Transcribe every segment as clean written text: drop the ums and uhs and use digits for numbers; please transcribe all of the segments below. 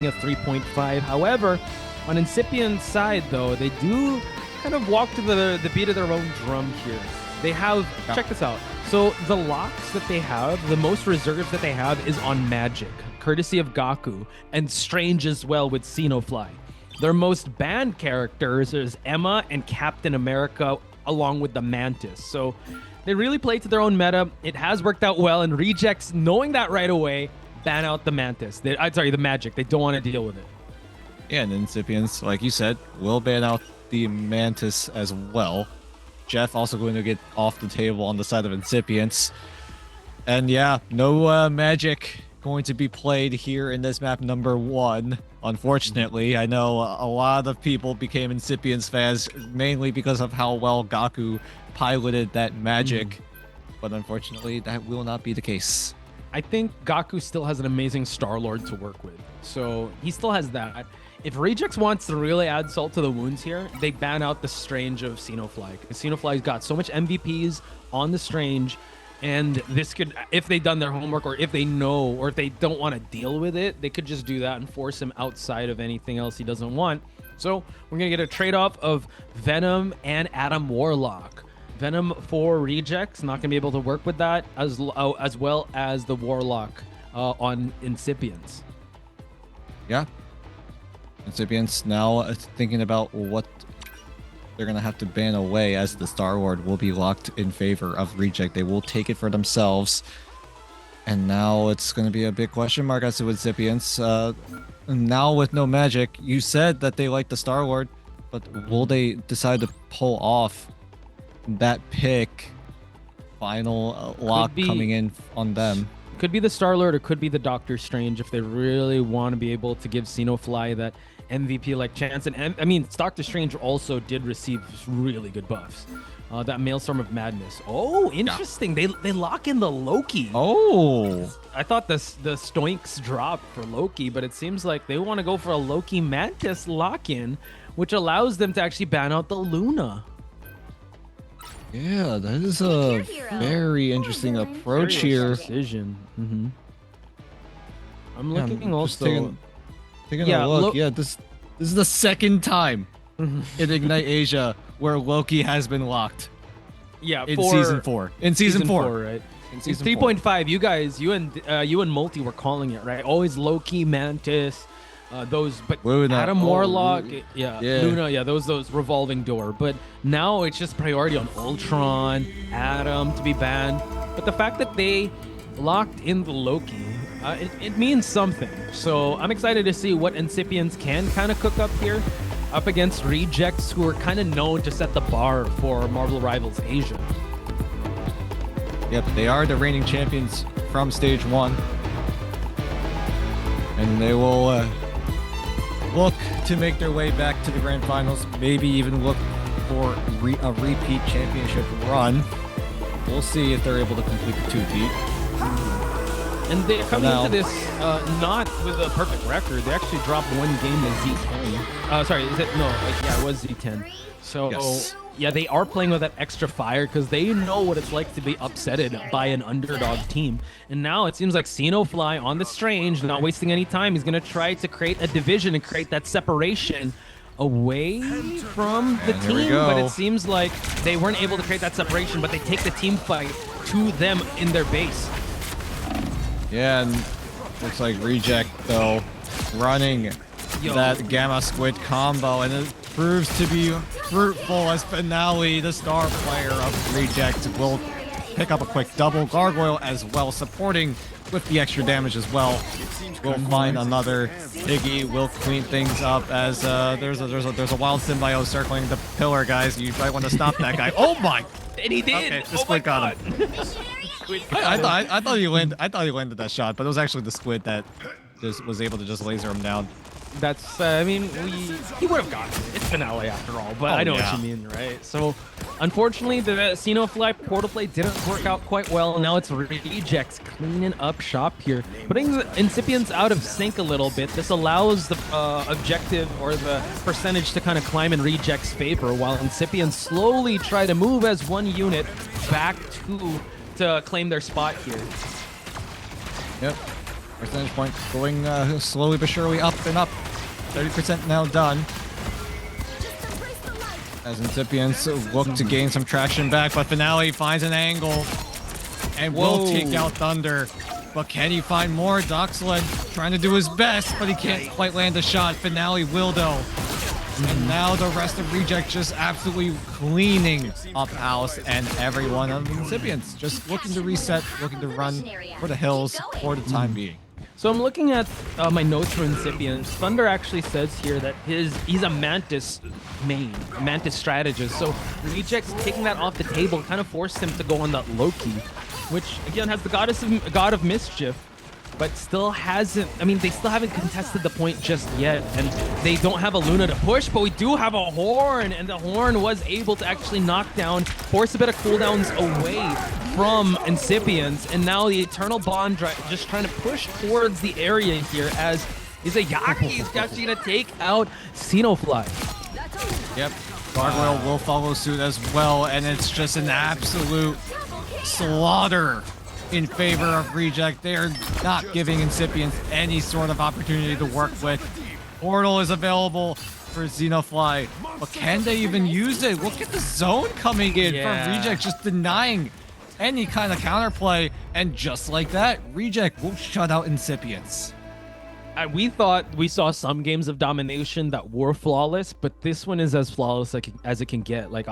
a 3.5. However, on Incipient's side, though, they do kind of walk to the beat of their own drum here. They have, check this out. So the locks that they have, the most reserves that they have is on Magic, courtesy of Gaku, and Strange as well with Xenofly. Their most banned characters is Emma and Captain America, along with the Mantis. So they really play to their own meta. It has worked out well, and Rejects, knowing that right away, ban out the Mantis. The Magic. They don't want to deal with it. Yeah, and Incipience, like you said, will ban out the Mantis as well. Jeff also going to get off the table on the side of Incipience. And yeah, no Magic going to be played here in this map number 1. Unfortunately, I know a lot of people became Incipience fans mainly because of how well Gaku piloted that Magic. But unfortunately, that will not be the case. I think Gaku still has an amazing Star-Lord to work with. So he still has that. If Rejects wants to really add salt to the wounds here, they ban out the Strange of Xenofly. Xenofly's got so much MVPs on the Strange, and this could, if they've done their homework, or if they know, or if they don't want to deal with it, they could just do that and force him outside of anything else he doesn't want. So we're going to get a trade-off of Venom and Adam Warlock. Venom for Rejects, not going to be able to work with that, as well as the Warlock on Incipience. Yeah. Incipience now thinking about what they're going to have to ban away, as the Star-Lord will be locked in favor of Reject. They will take it for themselves. And now it's going to be a big question mark as to Incipience. Now with no Magic, you said that they like the Star-Lord, but will they decide to pull off that pick? Final lock coming in on them. Could be the Star-Lord, or could be the Doctor Strange if they really want to be able to give Xenofly that MVP-like chance. And I mean, Doctor Strange also did receive really good buffs. That Maelstrom of Madness. Oh, interesting. Yeah. They lock in the Loki. Oh. I thought the Stoinks dropped for Loki, but it seems like they want to go for a Loki Mantis lock-in, which allows them to actually ban out the Luna. Yeah, that is a very interesting approach here. Decision. I'm looking also. Taking a look. Yeah, this is the second time in Ignite Asia where Loki has been locked. Yeah, in season 4. In season 4, right? In season 3.5, you guys, you and Multi were calling it, right? Always Loki, Mantis. But Luna. Adam Warlock, Luna, those revolving door. But now it's just priority on Ultron, Adam to be banned. But the fact that they locked in the Loki, it means something. So I'm excited to see what Incipients can kind of cook up here, up against Rejects, who are kind of known to set the bar for Marvel Rivals Asia. Yep, they are the reigning champions from Stage 1. And they will look to make their way back to the Grand Finals, maybe even look for a repeat championship run. We'll see if they're able to complete the 2-peat. And they're coming into this not with a perfect record. They actually dropped one game to Z10. Sorry, is it? No, it was Z10. So, yes. Yeah, they are playing with that extra fire because they know what it's like to be upsetted by an underdog team. And now it seems like Xenofly on the Strange, not wasting any time, he's going to try to create a division and create that separation away from the team. But it seems like they weren't able to create that separation, but they take the team fight to them in their base. Yeah, and looks like Reject, though, running that Gamma Squid combo, and it proves to be fruitful as Finale, the star player of Reject, will pick up a quick double. Gargoyle as well, supporting with the extra damage as well. We'll find another Piggy, will clean things up as there's a wild symbiote circling the pillar, guys. You might want to stop that guy. Oh my! And he did! Okay, the squid got him. I thought he landed that shot, but it was actually the squid that just was able to just laser him down. That's, I mean, he would have gotten it. It's Finale after all, but I know what you mean, right? So, unfortunately, the Xenofly portal play didn't work out quite well. Now it's Rejects cleaning up shop here, putting Incipients out of sync a little bit. This allows the objective or the percentage to kind of climb in Rejects' favor, while Incipients slowly try to move as one unit back to claim their spot here. Yep. Percentage point going slowly but surely up and up. 30% now done. As Incipience look to gain some traction back, but Finale finds an angle and will take out Thunder. But can he find more? Doxled trying to do his best, but he can't quite land a shot. Finale will though. And now the rest of Reject just absolutely cleaning up house, and everyone of Incipience just looking to reset, looking to run for the hills for the time being. So I'm looking at my notes for Incipience. Thunder actually says here that he's a Mantis main, a Mantis strategist. So Rejects taking that off the table kind of forced him to go on that Loki, which again has the God of Mischief, but still hasn't. I mean, they still haven't contested the point just yet, and they don't have a Luna to push. But we do have a Horn, and the Horn was able to actually knock down, force a bit of cooldowns away from Incipience, and now the Eternal Bond just trying to push towards the area here as Izayaki is actually going to take out Xenofly. Yep, Gargoyle will follow suit as well, and it's just an absolute slaughter in favor of Reject. They are not giving Incipience any sort of opportunity to work with. Portal is available for Xenofly, but can they even use it? Look at the zone coming in from Reject, just denying any kind of counterplay, and just like that, Reject will shut out Incipience. We thought we saw some games of domination that were flawless, but this one is as flawless as it can get. Like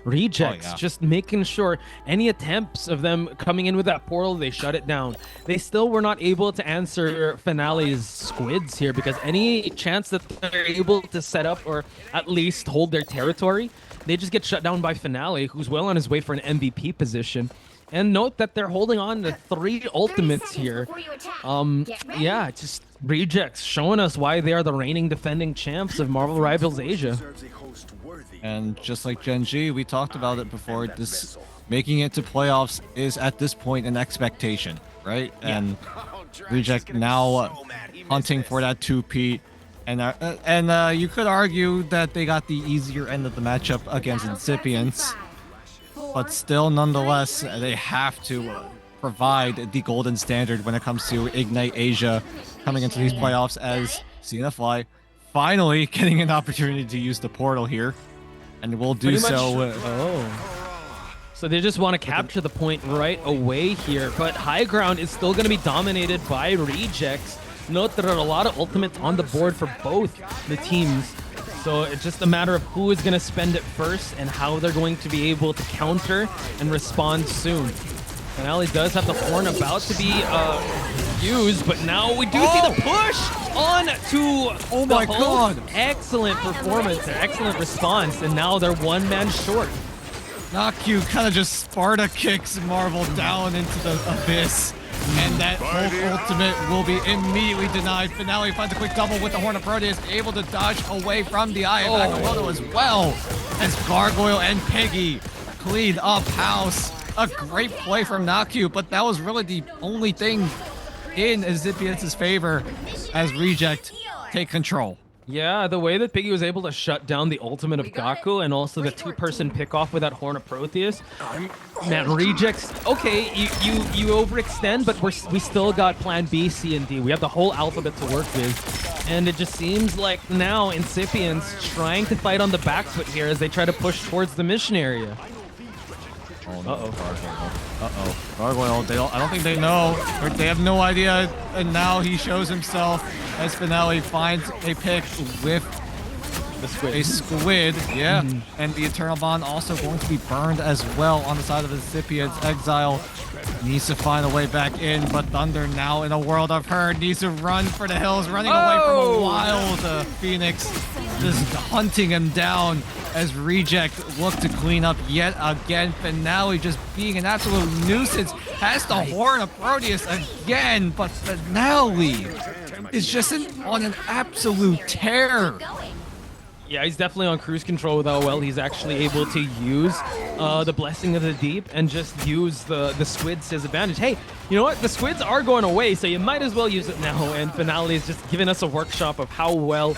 Rejects just making sure any attempts of them coming in with that portal, they shut it down. They still were not able to answer Finale's squids here, because any chance that they're able to set up or at least hold their territory, they just get shut down by Finale, who's well on his way for an MVP position. And note that they're holding on to 3 ultimates here. Yeah, just Rejects showing us why they are the reigning defending champs of Marvel Rivals Asia. And just like Gen G, we talked about it before, this making it to playoffs is at this point an expectation, right? Yeah. And Reject now hunting for that 2-peat. And you could argue that they got the easier end of the matchup against Incipience. But still, nonetheless, they have to provide the golden standard when it comes to Ignite Asia coming into these playoffs, as Xenofly finally getting an opportunity to use the portal here. And will do so. So they just want to capture the point right away here. But high ground is still going to be dominated by Rejects. Note there are a lot of ultimates on the board for both the teams. So it's just a matter of who is going to spend it first and how they're going to be able to counter and respond soon. Finale does have the Horn about to be used, but now we do see the push on to my God. Excellent performance, excellent response, and now they're 1 man short. Naku kind of just Sparta kicks Marvel down into the abyss. And that whole ultimate will be immediately denied. Finale finds a quick double with the Horn of Proteus, able to dodge away from the Eye of Agamotto as well. As Gargoyle and Piggy clean up house. A great play from Naku, but that was really the only thing in Incipience's favor as Reject take control. Yeah, the way that Piggy was able to shut down the ultimate of Gaku and also the 2-person pick-off with that Horn of Proteus. Man, Rejects, okay, you overextend, but we still got plan B, C, and D. We have the whole alphabet to work with. And it just seems like now Incipience trying to fight on the back foot here as they try to push towards the mission area. Oh no, Gargoyle, I don't think they know, or they have no idea, and now he shows himself as Finale finds a pick with a squid, and the Eternal Bond also going to be burned as well on the side of Incipience. Exile needs to find a way back in, but Thunder now in a world of hurt needs to run for the hills, running away from a wild Phoenix, just hunting him down as Reject look to clean up yet again. Finale just being an absolute nuisance, has the Horn of Proteus again, but Finale is just on an absolute tear. Yeah, he's definitely on cruise control with how well he's actually able to use the Blessing of the Deep and just use the squids to his advantage. Hey, you know what? The squids are going away, so you might as well use it now. And Finale is just giving us a workshop of how well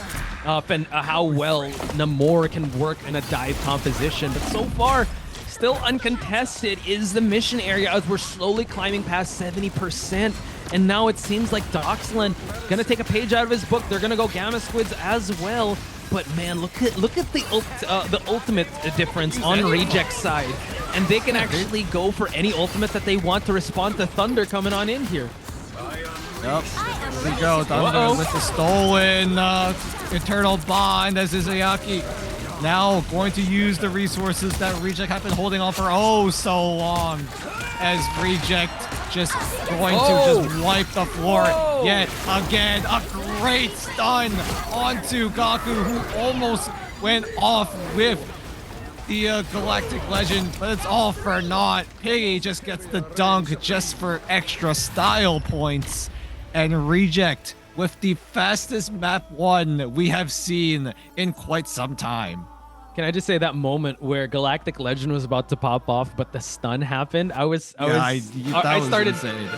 Namor can work in a dive composition. But so far, still uncontested is the mission area as we're slowly climbing past 70%. And now it seems like Doxland gonna take a page out of his book. They're gonna go Gamma Squids as well. But man, look at the ultimate difference on Reject's side, and they can actually go for any ultimate that they want to respond to Thunder coming on in here. Yep. There we go. Thunder with the stolen Eternal Bond as Izayaki now going to use the resources that Reject have been holding on for oh so long. As Reject just going to just wipe the floor yet again. A great stun onto Gaku, who almost went off with the Galactic Legend, but it's all for naught. Piggy just gets the dunk just for extra style points. And Reject with the fastest map 1 we have seen in quite some time. Can I just say that moment where Galactic Legend was about to pop off, but the stun happened? I started insane.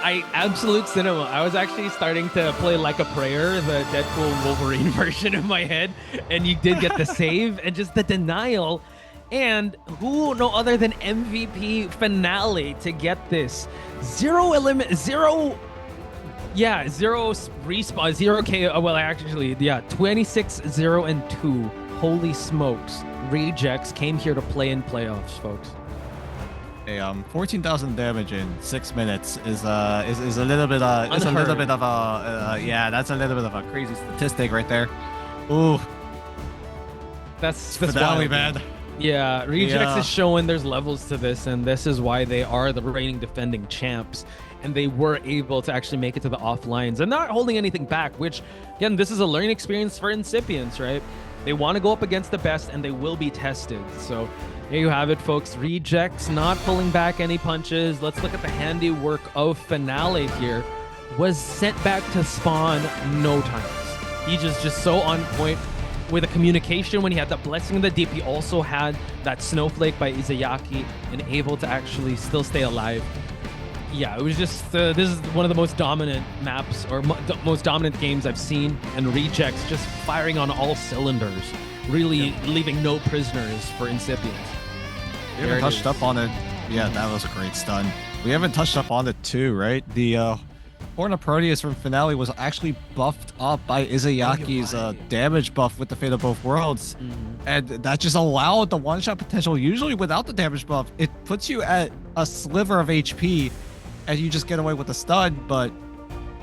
Absolute cinema. I was actually starting to play Like a Prayer, the Deadpool Wolverine version in my head, and you did get the save and just the denial. And who no other than MVP Finale to get this zero respawn, 0K. Well, actually, 26-0-2. Holy smokes. Rejects came here to play in playoffs, folks. Hey, 14,000 damage in 6 minutes is a little bit that's a little bit of a crazy statistic right there. Ooh. That's Finale, man. Yeah, Rejects is showing there's levels to this, and this is why they are the reigning defending champs. And they were able to actually make it to the offlines and not holding anything back, which, again, this is a learning experience for Incipience, right? They want to go up against the best, and they will be tested. So there you have it, folks. Rejects not pulling back any punches. Let's look at the handiwork of Finale here. Was sent back to spawn no times. He just so on point with the communication when he had that blessing in the deep. He also had that snowflake by Izayaki and able to actually still stay alive. Yeah, it was just, this is one of the most dominant maps or most dominant games I've seen, and Rejects just firing on all cylinders, really leaving no prisoners for Incipience. We haven't touched up on it. Yeah, that was a great stun. We haven't touched up on it too, right? The Horn of Proteus from Finale was actually buffed up by Izayaki's damage buff with the Fate of Both Worlds. And that just allowed the one-shot potential. Usually without the damage buff, it puts you at a sliver of HP and you just get away with the stun. But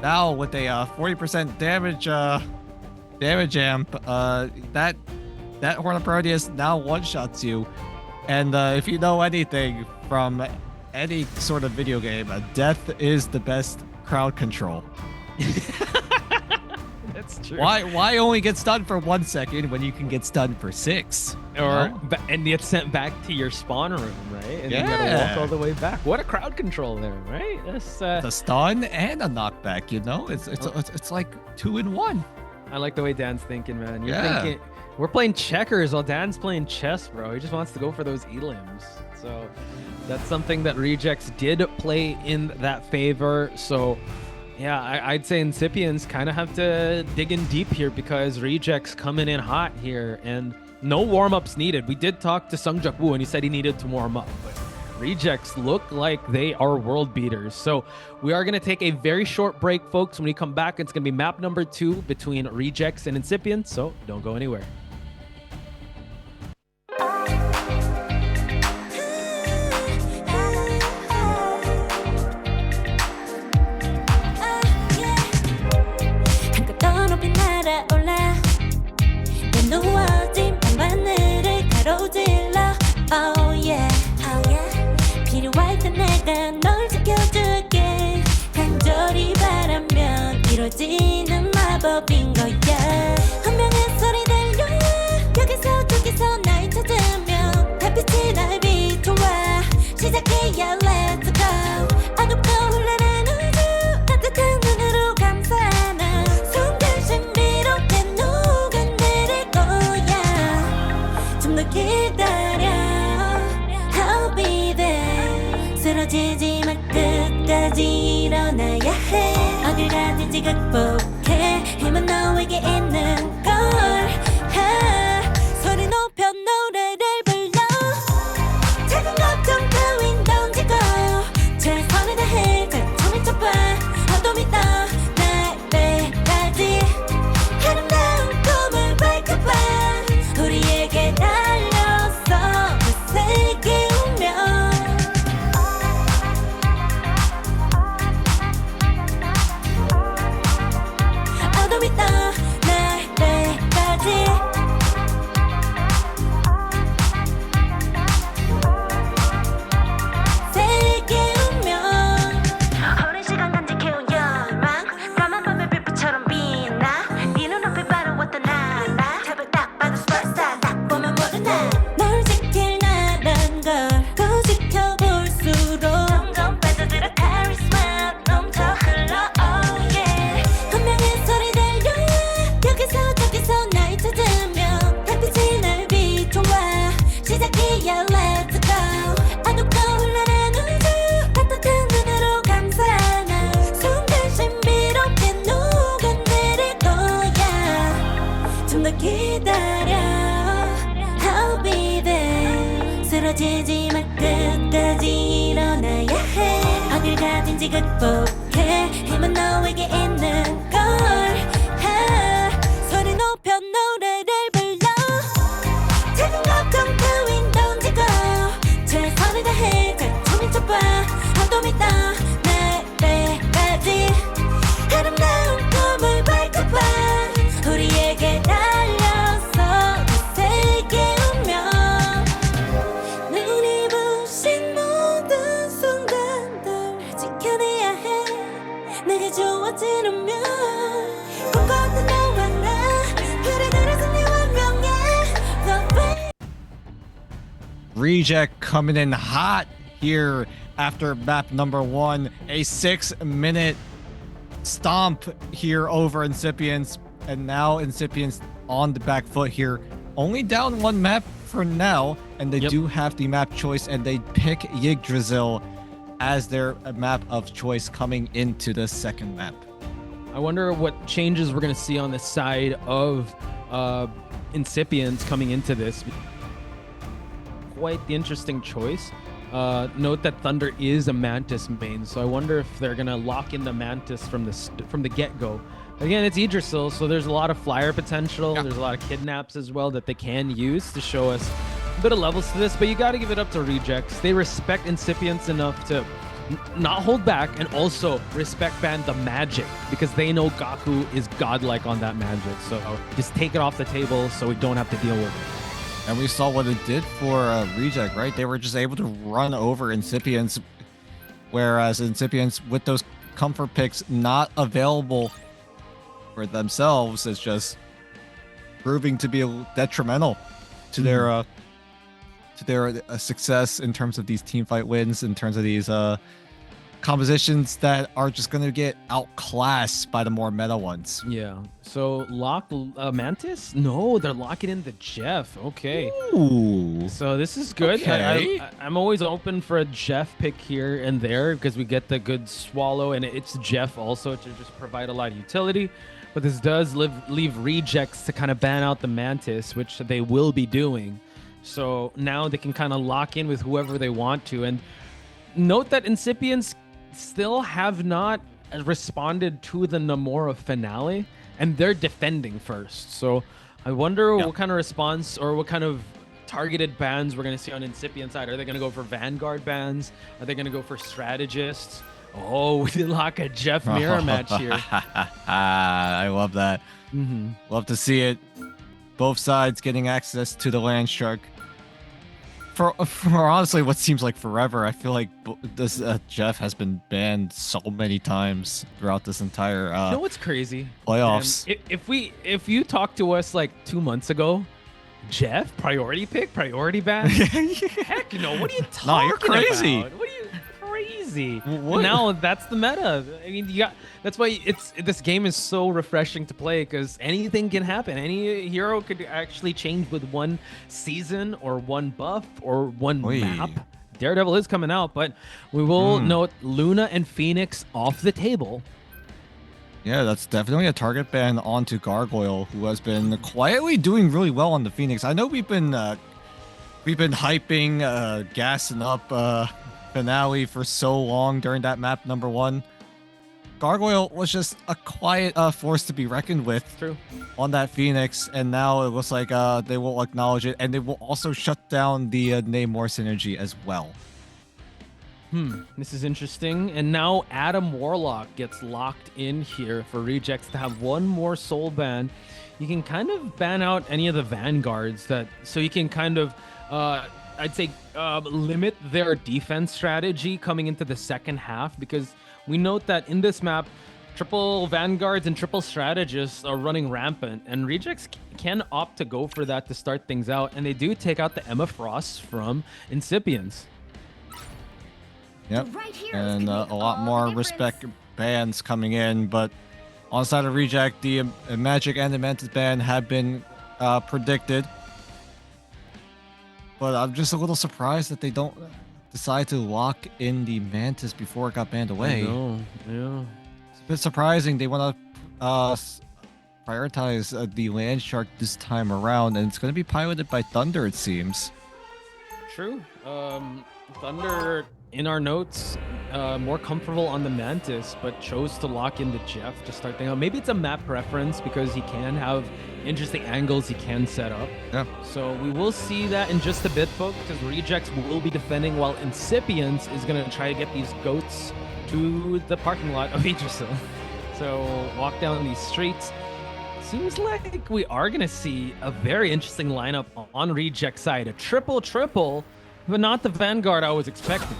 now with a 40% damage amp, that Horn of Proteus now one-shots you. And if you know anything from any sort of video game, death is the best crowd control. That's true. Why only get stunned for 1 second when you can get stunned for 6? And get sent back to your spawn room, right? And you gotta walk all the way back. What a crowd control there, right? That's the stun and a knockback, you know? It's like 2 in 1. I like the way Dan's thinking, man. You're thinking we're playing checkers while Dan's playing chess, bro. He just wants to go for those elims. So that's something that Rejects did play in that favor. So yeah, I'd say Incipients kind of have to dig in deep here because Rejects coming in hot here and no warm-ups needed. We did talk to Sungjak Woo and he said he needed to warm up, but Rejects look like they are world beaters. So we are going to take a very short break, folks. When we come back, it's going to be map number 2 between Rejects and Incipients. So don't go anywhere. Oh yeah, 필요할 때 내가 널 지켜줄게. 간절히 바라면 이루어지는 마법인 거야. 운명의 소리 들려 여기서 저기서 날 찾으면 달빛이 날 비춰와. 시작해야 let's go. 어둡고 흘러는 우주 따뜻한 눈으로 감싸는 순간 신비롭게 녹아내릴 거야. 좀 더 기다려. 쓰러지지만 끝까지 일어나야 해. 어딜 가든지 극복해. 힘은 너에게 있는 걸. 소리 높여 노래를 불러. 작은 걱정 따윈 던지고 최선을 다해 자 손을 잡아. 더 기다려 I'll be there 쓰러지지 마 끝까지 일어나야 해 어딜 가든지 극복해 힘은 너에게 있는 걸 소리 높여 노래를 불러 작은 걱정 따윈 던지고 최선을 다해 자신을 쳐봐 한도 믿어 내일까지 아름다운 꿈을 밟아봐 우리에게 달려서 그 세계 운명 눈이 부신 모든 순간들 지켜내야 해 내게 주어지는 꿈꿨던 너와 나 그래 그래서 네 운명에 The way Reject coming in hot here after map number 1. A 6-minute stomp here over Incipience. And now Incipience on the back foot here. Only down one map for now. And they do have the map choice. And they pick Yggdrasil as their map of choice coming into the second map. I wonder what changes we're going to see on the side of Incipience coming into this. Quite the interesting choice. Note that Thunder is a Mantis main, so I wonder if they're gonna lock in the Mantis from the get-go. Again, it's Yggdrasil, so there's a lot of flyer potential. There's a lot of kidnaps as well that they can use to show us a bit of levels to this. But you got to give it up to Rejects. They respect Incipience enough to not hold back and also respect ban the magic because they know Gaku is godlike on that magic. So just take it off the table so we don't have to deal with it. And we saw what it did for Reject, right? They were just able to run over Incipience, whereas Incipience, with those comfort picks not available for themselves, is just proving to be detrimental to their success in terms of these team fight wins, in terms of these compositions that are just going to get outclassed by the more meta ones. Yeah. So lock Mantis? No, they're locking in the Jeff. Okay. Ooh. So this is good. Okay. I'm always open for a Jeff pick here and there because we get the good swallow and it's Jeff also to just provide a lot of utility. But this does leave Rejects to kind of ban out the Mantis, which they will be doing. So now they can kind of lock in with whoever they want to. And note that Incipients still have not responded to the Nomura finale, and they're defending first. So I wonder what kind of response or what kind of targeted bans we're going to see on Incipient side. Are they going to go for Vanguard bans? Are they going to go for strategists? Oh, we did lock a Jeff Mirror match here. I love that. Love to see it. Both sides getting access to the land shark. For honestly what seems like forever. I feel like this Jeff has been banned so many times throughout this entire you know what's crazy? playoffs. If you talked to us like 2 months ago, Jeff priority pick, priority ban. Heck no! What are you talking No, you're crazy. about? What are you crazy? What? Now that's the meta. I mean, that's why this game is so refreshing to play because anything can happen. Any hero could actually change with one season or one buff or one map. Daredevil is coming out, but we will note Luna and Phoenix off the table. Yeah, that's definitely a target ban onto Gargoyle, who has been quietly doing really well on the Phoenix. I know we've been hyping, gassing up finale for so long during that map number 1. Gargoyle was just a quiet force to be reckoned with on that Phoenix, and now it looks like they will acknowledge it, and they will also shut down the Namor synergy as well. This is interesting. And now Adam Warlock gets locked in here for Rejects to have one more soul ban. You can kind of ban out any of the Vanguards so you can kind of, I'd say, limit their defense strategy coming into the second half because we note that in this map, triple Vanguards and triple Strategists are running rampant, and Rejects can opt to go for that to start things out, and they do take out the Emma Frost from Incipience. Yep, and a lot more respect bans coming in, but on the side of Reject, the Magic and the Mantis ban have been predicted. But I'm just a little surprised that they don't decide to lock in the Mantis before it got banned away. I know, yeah. It's a bit surprising. They want to prioritize the land shark this time around, and it's going to be piloted by Thunder, it seems. True. Thunder, in our notes, more comfortable on the Mantis, but chose to lock into Jeff to start things out. Maybe it's a map preference because he can have interesting angles he can set up. Yeah. So we will see that in just a bit, folks, because Rejects will be defending while Incipience is going to try to get these goats to the parking lot of Idrissa. So walk down these streets. Seems like we are going to see a very interesting lineup on Reject side. A triple, but not the Vanguard I was expecting.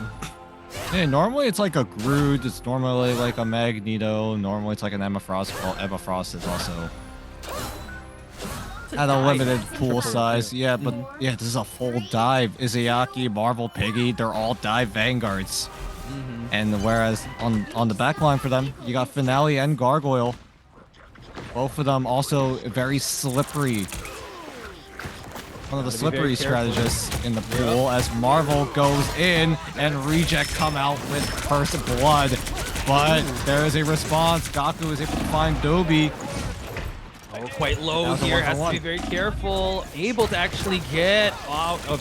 Yeah, normally it's like a Groot, it's normally like a Magneto, normally it's like an Emma Frost. Well, Emma Frost is also at a limited pool size. Yeah, but yeah, this is a full dive. Izayaki, Marvel, Piggy, they're all dive Vanguards. And whereas on the back line for them, you got Finale and Gargoyle. Both of them also very slippery. One of the slippery strategists in the pool as Marvel goes in and Reject come out with first blood. But there is a response. Gaku is able to find Dobie. Oh, quite low here. Has to be very careful. Able to actually get out of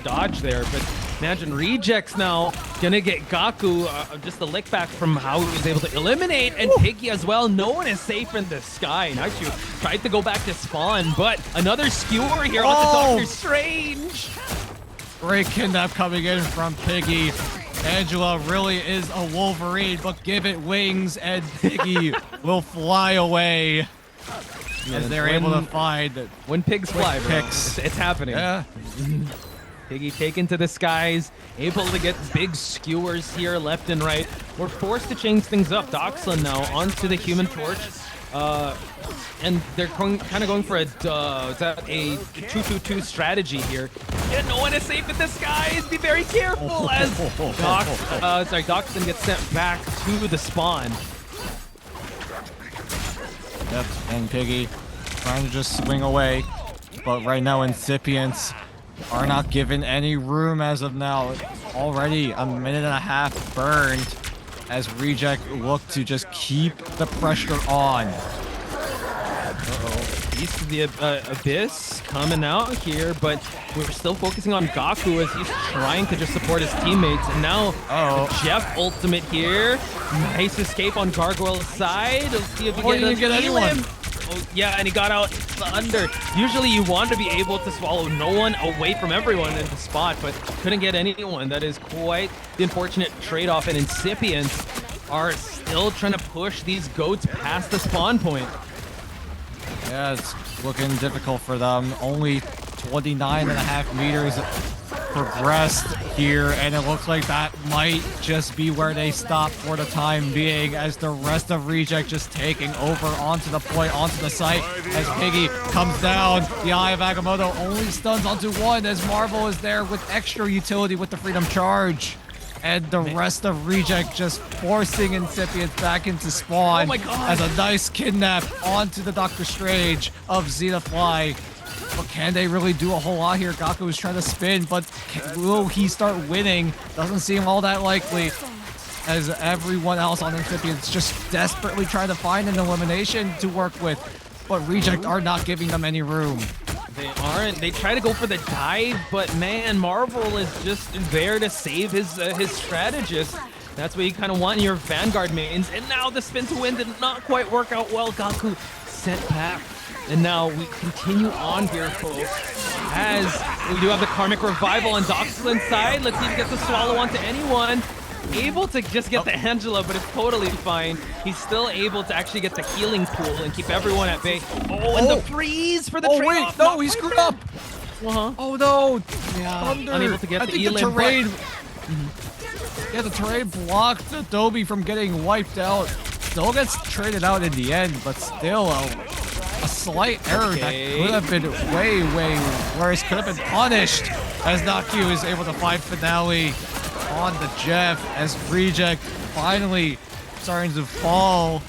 dodge there. But imagine Rejects now gonna get Gaku just a lick back from how he was able to eliminate, and Piggy as well. No one is safe in the sky. Now she tried to go back to spawn, but another skewer here onto Doctor Strange. Great kidnap coming in from Piggy. Angela really is a Wolverine, but give it wings and Piggy will fly away. As they're able to find when pigs fly, bro. It's happening. Yeah. Piggy taken to the skies, able to get big skewers here left and right. We're forced to change things up. Doxlin now onto the Human Torch. And they're kind of going for a 2-2-2 strategy here. Yeah, no one is safe in the skies. Be very careful as Doxlin gets sent back to the spawn. Yep, and Piggy trying to just swing away. But right now, Incipients are not given any room as of now. Already a minute and a half burned as Reject look to just keep the pressure on. Beast of the Abyss coming out here, but we're still focusing on Gaku as he's trying to just support his teammates. And now Jeff ultimate here. Nice escape on Gargoyle's side. Let's see if he can get anyone. Oh, yeah, and he got out under. Usually you want to be able to swallow no one away from everyone in the spot, but couldn't get anyone. That is quite the unfortunate trade-off, and Incipients are still trying to push these goats past the spawn point. Yeah, it's looking difficult for them. Only 29.5 meters progressed here, and it looks like that might just be where they stop for the time being as the rest of Reject just taking over onto the point, onto the site as Piggy comes down. The Eye of Agamotto only stuns onto one as Marvel is there with extra utility with the Freedom Charge. And the rest of Reject just forcing Incipients back into spawn. Oh my God. As a nice kidnap onto the Doctor Strange of Xenofly. But can they really do a whole lot here? Gaku is trying to spin, but will he start winning? Doesn't seem all that likely. As everyone else on Incipients just desperately trying to find an elimination to work with. But Reject are not giving them any room. They aren't. They try to go for the dive, but man, Marvel is just there to save his strategist. That's what you kind of want in your Vanguard mains. And now the spin to win did not quite work out well. Gaku sent back. And now we continue on here, folks, as we do have the Karmic Revival on Doxlin's side. Let's see if he gets a swallow onto anyone. Able to just get the Angela, but it's totally fine. He's still able to actually get the healing pool and keep everyone at bay. And the freeze for the trade-off. Wait, no, he screwed up. Oh no! Yeah, Thunder. unable to get the the terrain. Yeah, the terrain blocked Adobe from getting wiped out. Still gets traded out in the end, but still a slight error that could have been way worse. Could have been punished as Nakyu is able to find Finale on the Jeff as Reject finally starting to fall,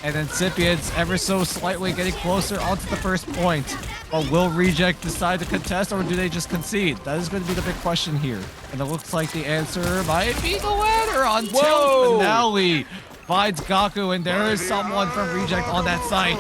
and Incipients ever so slightly getting closer onto the first point. But will Reject decide to contest, or do they just concede? That is going to be the big question here. And it looks like the answer might be the latter until Finale finds Gaku, and there is someone from Reject on that site.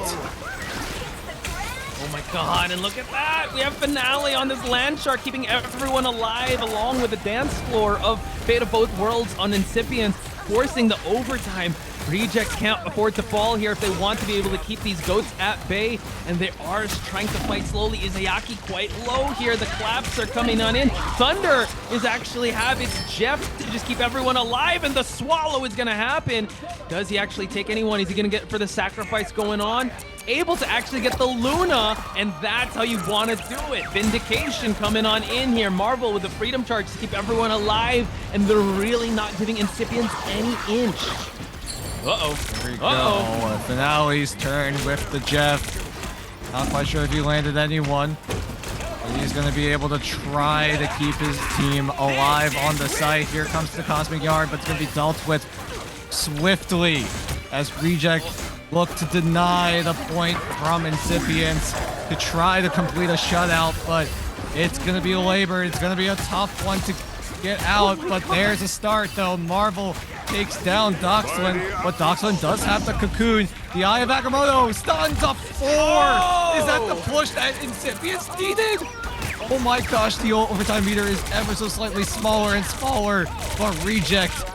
Oh my god, and look at that! We have Finale on this land shark, keeping everyone alive, along with the dance floor of Fate of Both Worlds on Incipience, forcing the overtime. Rejects can't afford to fall here if they want to be able to keep these goats at bay, and they are trying to fight slowly. Izayaki quite low here. The claps are coming on in. Thunder is actually have its Jeff to just keep everyone alive, and the swallow is going to happen. Does he actually take anyone? Is he going to get for the sacrifice going on? Able to actually get the Luna, and that's how you want to do it. Vindication coming on in here. Marvel with the freedom charge to keep everyone alive, and they're really not giving Incipience any inch. Uh-oh. Here we go. Finale's turn with the Jeff. Not quite sure if he landed anyone. But he's going to be able to try to keep his team alive on the site. Here comes the Cosmic Yard, but it's going to be dealt with swiftly as Reject look to deny the point from Incipience to try to complete a shutout, but it's going to be labored. It's going to be a tough one to get out, but there's a start though. Marvel takes down Doxlin, but Doxlin does have the cocoon. The Eye of Agamotto stuns up 4. Is that the push that Incipience needed? Oh my gosh, the overtime meter is ever so slightly smaller and smaller, but Reject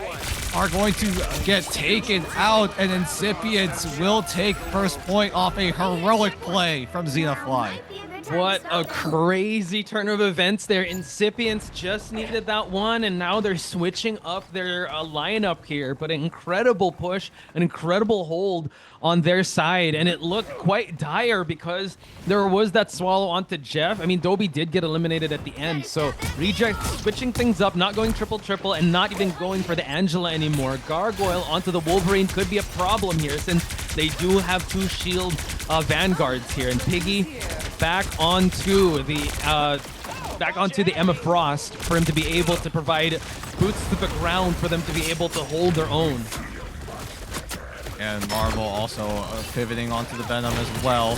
are going to get taken out, and Incipience will take first point off a heroic play from Xenofly. What a crazy turn of events there. Incipience just needed that one, and now they're switching up their lineup here. But an incredible push, an incredible hold on their side, and it looked quite dire because there was that swallow onto Jeff. I mean, Dobie did get eliminated at the end, so Reject switching things up, not going triple, and not even going for the Angela anymore. Gargoyle onto the Wolverine could be a problem here since they do have 2 shield vanguards here, and Piggy back onto the Emma Frost for him to be able to provide boots to the ground for them to be able to hold their own. And Marvel also pivoting onto the Venom as well,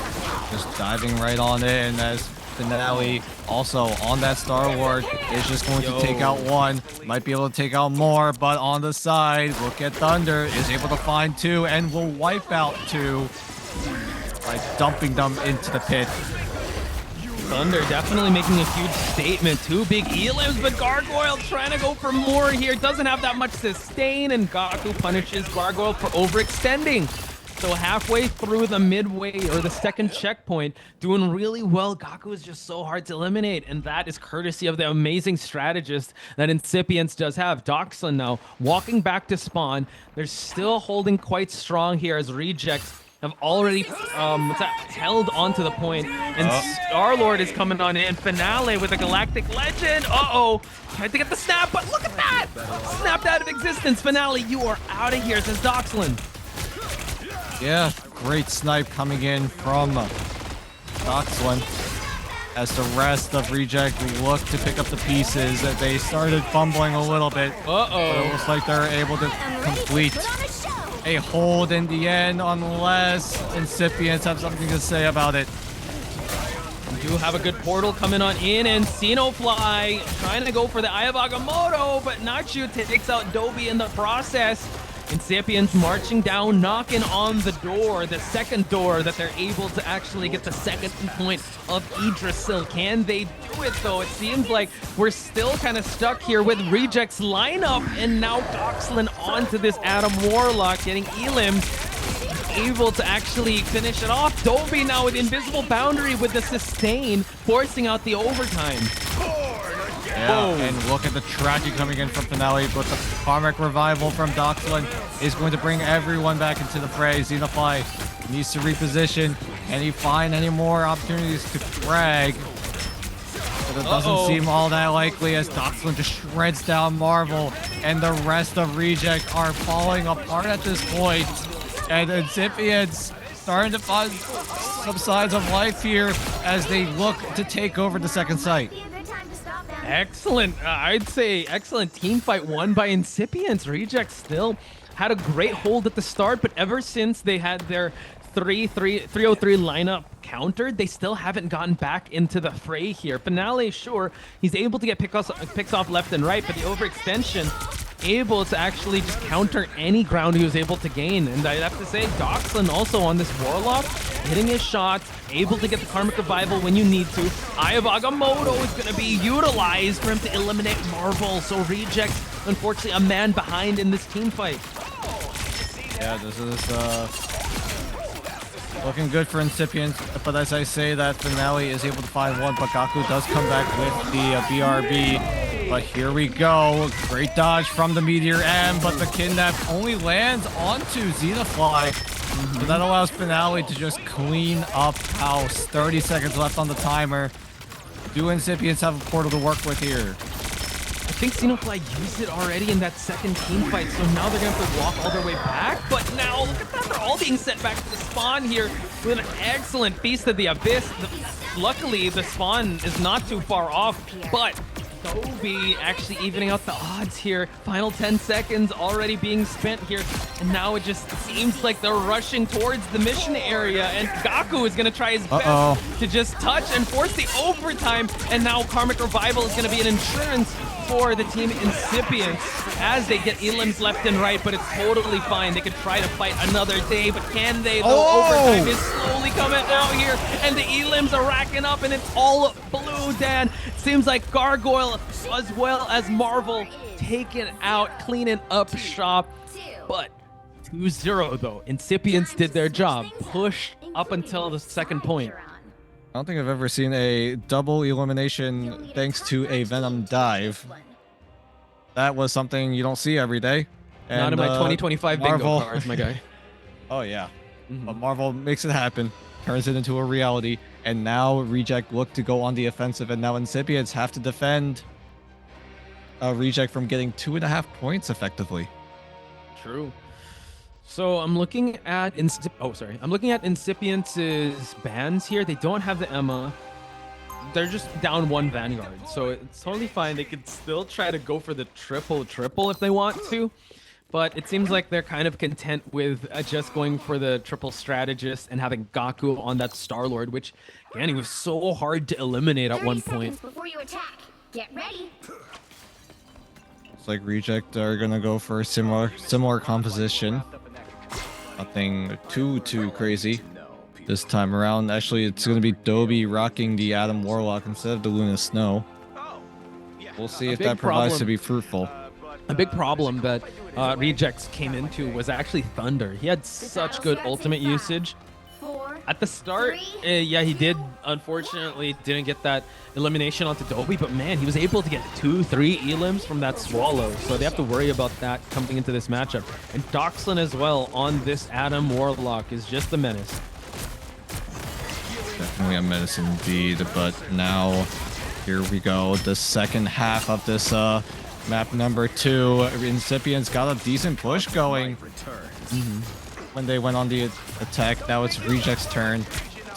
just diving right on it, and as Finale also on that Star Ward is just going to take out 1, might be able to take out more, but on the side, look at Thunder, is able to find 2 and will wipe out 2 by dumping them into the pit. Thunder definitely making a huge statement. 2 big elims, but Gargoyle trying to go for more here. Doesn't have that much sustain, and Gaku punishes Gargoyle for overextending. So halfway through the midway or the second checkpoint, doing really well. Gaku is just so hard to eliminate, and that is courtesy of the amazing strategist that Incipience does have. Doxlin now walking back to spawn. They're still holding quite strong here as Rejects have already held onto the point, and Star-Lord is coming on in. Finale with a Galactic Legend. Tried to get the snap, but look at that! Snapped out of existence. Finale, you are out of here, says Doxlin. Yeah, great snipe coming in from Doxlin as the rest of Reject look to pick up the pieces. They started fumbling a little bit, but it looks like they're able to complete a hold in the end, unless Incipients have something to say about it. We do have a good portal coming on in, and Xenofly trying to go for the Eye of Agamotto, but Nachu takes out Dobie in the process. Incipience marching down, knocking on the door, the second door that they're able to actually get the second point of Yggdrasil. Can they do it though? It seems like we're still kind of stuck here with Reject's lineup, and now Doxlin onto this Adam Warlock, getting Elim, able to actually finish it off. Dobie now with Invisible Boundary with the sustain, forcing out the overtime. Yeah, and look at the tragedy coming in from Finale, but the Karmic Revival from Doxlin is going to bring everyone back into the fray. Xenofly needs to reposition. Can he find any more opportunities to frag? But it doesn't seem all that likely as Doxlin just shreds down Marvel, and the rest of Reject are falling apart at this point. And Incipients starting to find some signs of life here as they look to take over the second site. Excellent. I'd say excellent team fight won by Incipience. Reject still had a great hold at the start, but ever since they had their 303 lineup countered, they still haven't gotten back into the fray here. Finale, sure, he's able to get picks off left and right, but the overextension able to actually just counter any ground he was able to gain. And I'd have to say, Doxlin also on this Warlock, hitting his shots, able to get the Karmic Revival when you need to. Eye of Agamotto is going to be utilized for him to eliminate Marvel. So Reject, unfortunately, a man behind in this team fight. Yeah, this is looking good for Incipience, but as I say, that Finale is able to find one, but Gaku does come back with the BRB. But here we go. Great dodge from the Meteor M, but the Kidnap only lands onto Xenofly. So that allows Finale to just clean up house. 30 seconds left on the timer. Do Incipience have a portal to work with here? I think Xenofly used it already in that second team fight, so now they're going to have to walk all their way back. But now, look at that, they're all being sent back to the spawn here with an excellent Feast of the Abyss. Luckily, the spawn is not too far off, but Toby actually evening out the odds here. Final 10 seconds already being spent here, and now it just seems like they're rushing towards the mission area, and Gaku is going to try his best to just touch and force the overtime, and now Karmic Revival is going to be an insurance for the team Incipience as they get elims left and right, but it's totally fine. They could try to fight another day, but can they? Though overtime is slowly coming out here, and the elims are racking up, and it's all blue, Dan. It seems like Gargoyle as well as Marvel taken out, cleaning up shop, but 2-0 though. Incipience did their job, push up until the second point. I don't think I've ever seen a double elimination thanks to a Venom dive. That was something you don't see every day. And, not in my 2025 Marvel, bingo cards, my guy. Oh yeah, but Marvel makes it happen, turns it into a reality, and now Reject look to go on the offensive, and now Incipients have to defend Reject from getting 2.5 points effectively. True. So I'm looking at I'm looking at Incipience's bans here. They don't have the Emma. They're just down one Vanguard, so it's totally fine. They could still try to go for the triple if they want to, but it seems like they're kind of content with just going for the triple strategist and having Gaku on that Star-Lord, which, again, he was so hard to eliminate at one point. Before you attack. Get ready. It's like Reject are gonna go for a similar composition. Nothing too crazy this time around. Actually, it's going to be Dobie rocking the Adam Warlock instead of the Luna Snow. We'll see if that provides to be fruitful. A big problem that Rejects came into was actually Thunder. He had such good ultimate usage. At the start, yeah, he did, unfortunately, didn't get that elimination onto Dobie, but man, he was able to get 2-3 elims from that Swallow, so they have to worry about that coming into this matchup. And Doxlin as well on this Adam Warlock is just a menace. Definitely a menace indeed, but now, here we go, the second half of this map number 2. Incipients got a decent push going. When they went on the attack, now it's Reject's turn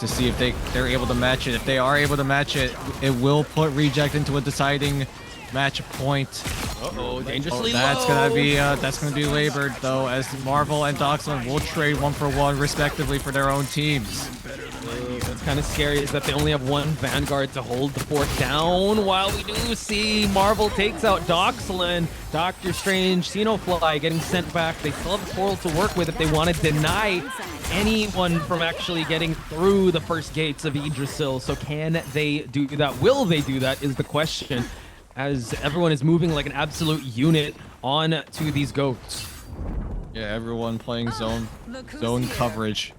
to see if they're able to match it. If they are able to match it, it will put Reject into a deciding match point. Dangerously that's gonna be labored though, as Marvel and Doxlin will trade 1-for-1 respectively for their own teams. What's kind of scary is that they only have one Vanguard to hold the fort down, while we do see Marvel takes out Doxlin. Doctor Strange, Xenofly getting sent back. They still have a portal to work with if they want to deny anyone from actually getting through the first gates of Yggdrasil. So can they do that? Will they do that is the question, as everyone is moving like an absolute unit on to these goats. Yeah, everyone playing zone coverage.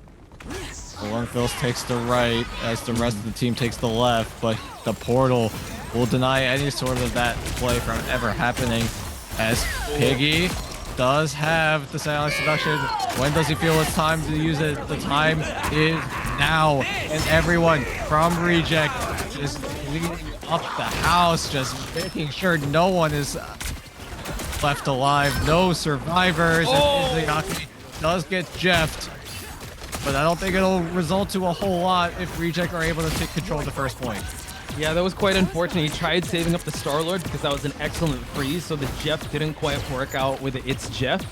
Lungfills takes the right as the rest of the team takes the left, but the portal will deny any sort of that play from ever happening, as Piggy does have the silent seduction. When does he feel it's time to use it? The time is now, and everyone from Reject is leading up the house, just making sure no one is left alive, no survivors, and Izagaki does get jeffed. But I don't think it'll result to a whole lot if Reject are able to take control of the first point. Yeah, that was quite unfortunate. He tried saving up the Star-Lord because that was an excellent freeze, so the Jeff didn't quite work out with It's Jeff.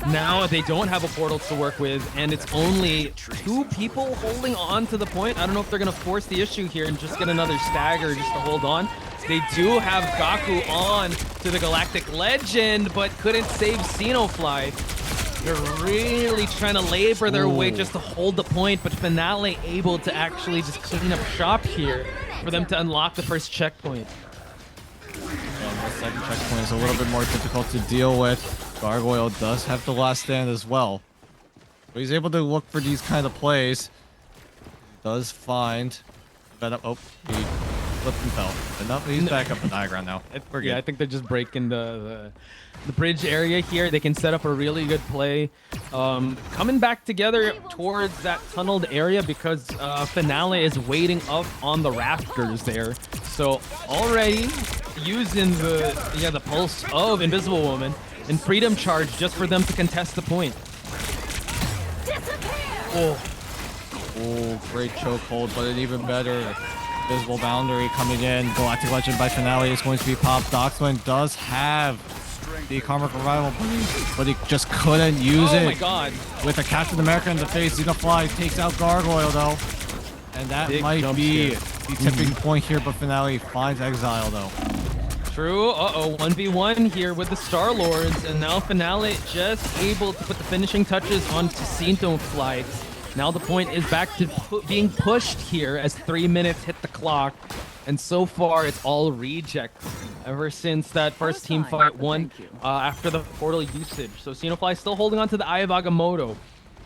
Now they don't have a portal to work with, and it's only 2 people holding on to the point. I don't know if they're going to force the issue here and just get another stagger just to hold on. They do have Gaku on to the Galactic Legend, but couldn't save Xenofly. They're really trying to labor their way just to hold the point, but Finale able to actually just clean up shop here for them to unlock the first checkpoint. And the second checkpoint is a little bit more difficult to deal with. Gargoyle does have the last stand as well. But he's able to look for these kind of plays. Does find that he flipped and fell. But no, he's back up in the high ground now. We're good. Yeah, I think they're just breaking the bridge area here. They can set up a really good play. Coming back together towards that tunneled area because Finale is waiting up on the rafters there. So already using the pulse of Invisible Woman and Freedom Charge just for them to contest the point. Oh, great chokehold, but an even better Invisible Boundary coming in. Galactic Legend by Finale is going to be popped. Doxlin does have the Karmic Revival, but he just couldn't use it. Oh my god. With a Captain America in the face, Xenofly takes out Gargoyle though. And that might be the tipping point here, but Finale finds Exile though. True. 1v1 here with the Star Lords, and now Finale just able to put the finishing touches on Xenofly. Now the point is back to being pushed here as 3 minutes hit the clock. And so far, it's all rejects ever since that first team fight won after the portal usage. So Xenofly still holding on to the Eye of Agamotto.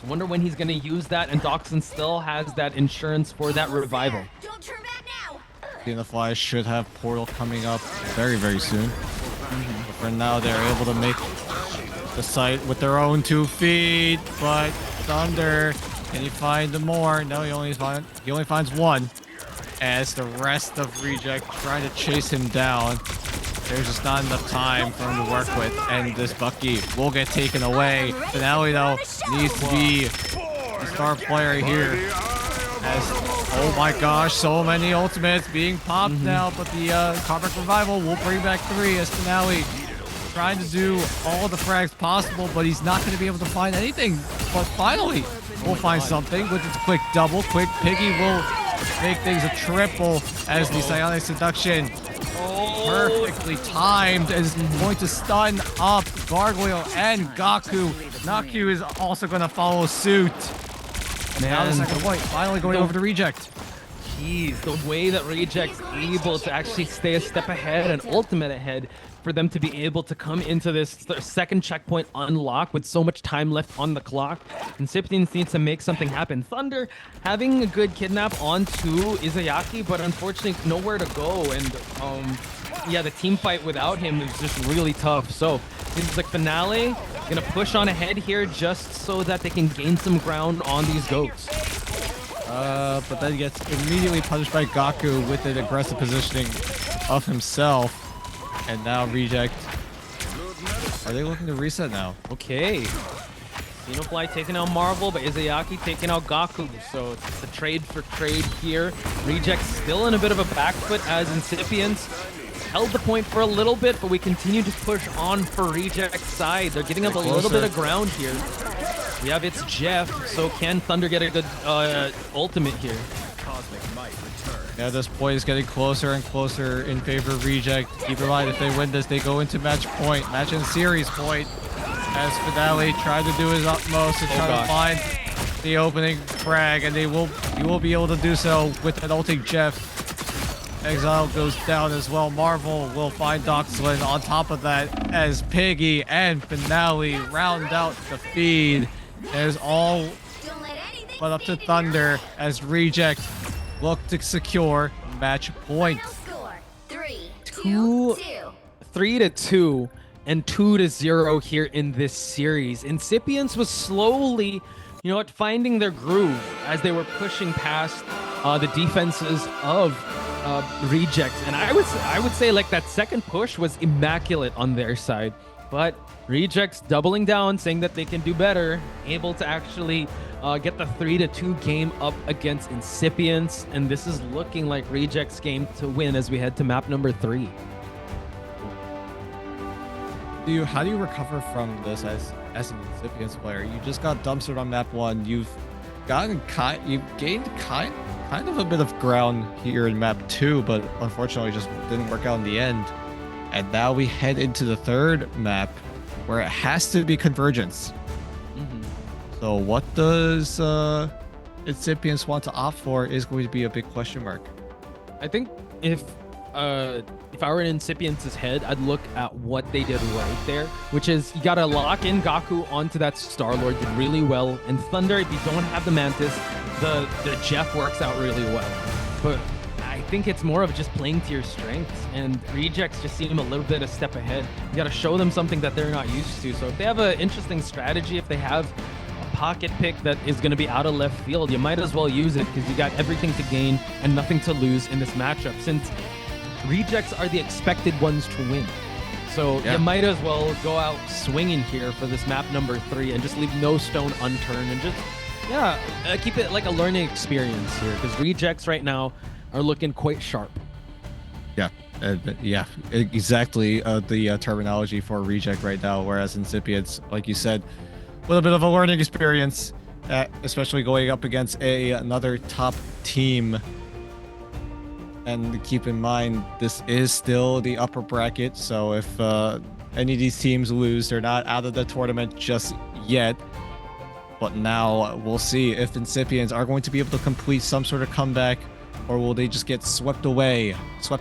I wonder when he's going to use that, and Doxson still has that insurance for that revival. Don't turn back now. Xenofly should have portal coming up very, very soon. But for now, they're able to make the site with their own 2 feet. But Thunder, can he find more? No, he only finds one. As the rest of Reject trying to chase him down. There's just not enough time for him to work with, and this Bucky will get taken away. Finale though needs to be the star player here. As oh my gosh, so many ultimates being popped now, but the Karmic Revival will bring back 3 as Finale trying to do all the frags possible, but he's not going to be able to find anything. But finally, we'll find something with its quick double. Quick Piggy will make things a triple as the Psionic Seduction perfectly timed is going to stun up Gargoyle and Gaku. Naku is also going to follow suit. Now the second point finally going over to Reject. Jeez, the way that Reject's able to actually stay a step ahead and ultimate ahead for them to be able to come into this second checkpoint unlock with so much time left on the clock. Incipience needs to make something happen. Thunder having a good kidnap onto Izayaki, but unfortunately nowhere to go. And yeah, the team fight without him is just really tough. So seems like Finale gonna push on ahead here just so that they can gain some ground on these goats. But then gets immediately punished by Gaku with an aggressive positioning of himself. And now Reject. Are they looking to reset now? Okay. Xenofly taking out Marvel, but Izayaki taking out Gaku. So it's a trade for trade here. Reject still in a bit of a back foot as Incipience held the point for a little bit, but we continue to push on for Reject's side. They're getting up a little bit of ground here. We have it's Jeff, so can Thunder get a good ultimate here? Yeah, this point is getting closer and closer in favor of Reject. Keep in mind, if they win this, they go into match point, match and series point. As Finale tried to do his utmost to try to find the opening frag, and he will be able to do so with an ulting Jeff. Exile goes down as well. Marvel will find Doxlin on top of that as Piggy and Finale round out the feed. There's all but up to Thunder as Reject look to secure match point. 3-2 and 2-0 here in this series. Incipience was slowly, finding their groove as they were pushing past the defenses of Reject, and I would say like that second push was immaculate on their side, but Reject's doubling down, saying that they can do better, able to actually get the 3-2 game up against Incipience, and this is looking like Reject's game to win as we head to map number 3. How do you recover from this as an Incipience player? You just got dumpstered on map 1. You've gained kind of a bit of ground here in map 2, but unfortunately just didn't work out in the end. And now we head into the third map where it has to be convergence. So what does Incipience want to opt for is going to be a big question mark. I think if I were in Incipience's head, I'd look at what they did right there, which is you gotta lock in Gaku onto that Star-Lord, did really well. And Thunder, if you don't have the Mantis, the Jeff works out really well. But I think it's more of just playing to your strengths, and Rejects just seem a little bit a step ahead. You gotta show them something that they're not used to. So if they have an interesting strategy, if they have a pocket pick that is going to be out of left field, you might as well use it because you got everything to gain and nothing to lose in this matchup, since Rejects are the expected ones to win. So you might as well go out swinging here for this map number 3 and just leave no stone unturned and just keep it like a learning experience here, because Rejects right now are looking quite sharp. Exactly the terminology for Reject right now, whereas Incipience, like you said, a little bit of a learning experience, especially going up against another top team. And keep in mind, this is still the upper bracket, so if any of these teams lose, they're not out of the tournament just yet. But now we'll see if Incipients are going to be able to complete some sort of comeback, or will they just get swept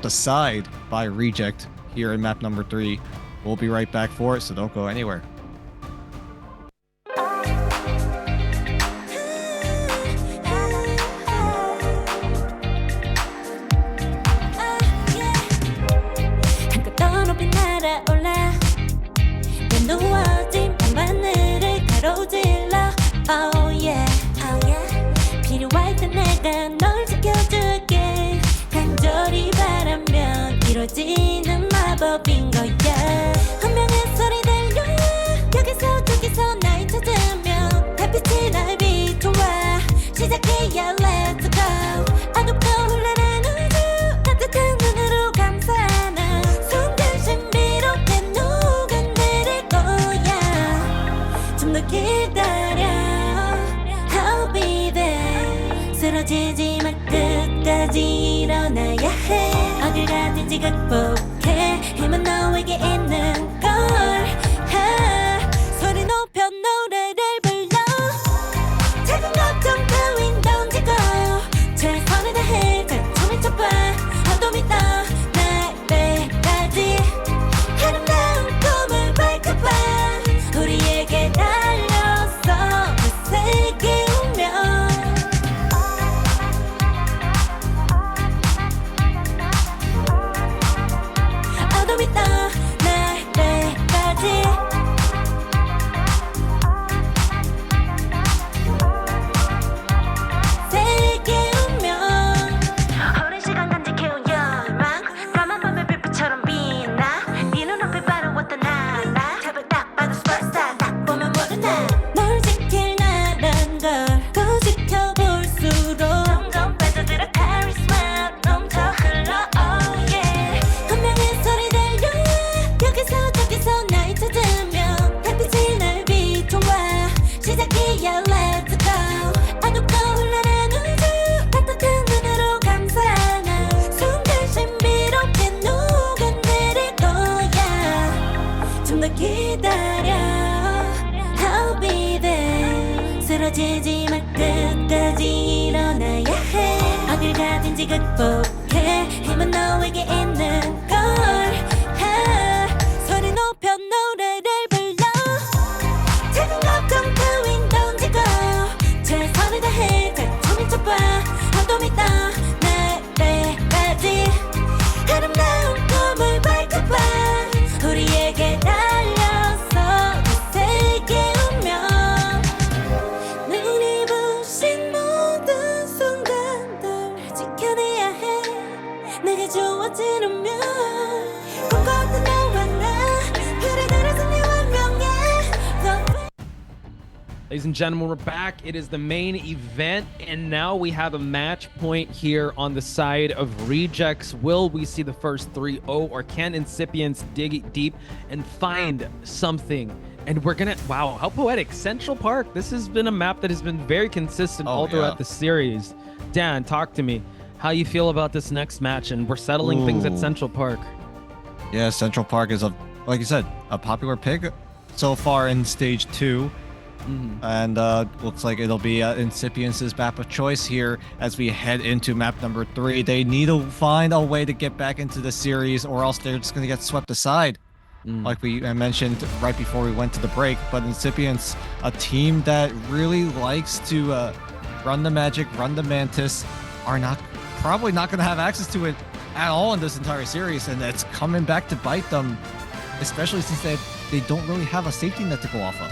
aside by Reject here in map number 3. We'll be right back for it, so don't go anywhere. Oh yeah, 필요할 때 내가 널 지켜줄게. 간절히 바라면 이루어지는 마법인 거야. 운명의 소리 들려 여기서 저기서 날 찾으면 달빛이 날 비춰와. 시작이야 let's go. 어둡고 흘러는 우주 따뜻한 눈으로 감싸나. 순간 신비롭게 녹아내릴 거야. 좀 더 기다려. 쓰러지지 마. 끝까지 일어나야 해. 어딜 가든지 극복해. 힘은 너에게 있는 걸. 소리 높여 노래를 불러. 작은 걱정 따윈 던지고 최선을 다해 자충을 쳐봐. 어둠이 떠 날 때까지 아름다운 꿈을 밝혀봐. 우리에게 달려서 그 세계 운명. 쓰러지지 마. 끝까지 일어나야 해. 어딜 가든지 극복해. 힘은 너에게 있는 걸. 소리 높여 노래를 불러. 작은 걱정 따윈 던지고 최선을 다해 자충을 쳐봐. 어둠이 떠 날 때까지 아름다운 꿈을 밝혀봐. 우리에게 달려서 그 세계 운명. 눈이 부신 모든 순간들 지켜내야 해. 내가 좋아지려면 꿈꿨던 너와 나 그래 그래서 네 운명에. Ladies and gentlemen, we're back. It is the main event, and now we have a match point here on the side of Rejects. Will we see the first 3-0, or can Incipients dig deep and find something? And we're gonna, wow, how poetic. Central Park, this has been a map that has been very consistent all throughout the series. Dan, talk to me. How you feel about this next match? And we're settling things at Central Park. Yeah, Central Park is, like you said, a popular pick so far in stage 2. And looks like it'll be Incipience's map of choice here as we head into map number 3. They need to find a way to get back into the series, or else they're just going to get swept aside. Like we mentioned right before we went to the break. But Incipience, a team that really likes to run the Magic, run the Mantis, are probably not going to have access to it at all in this entire series, and it's coming back to bite them, especially since they don't really have a safety net to go off of.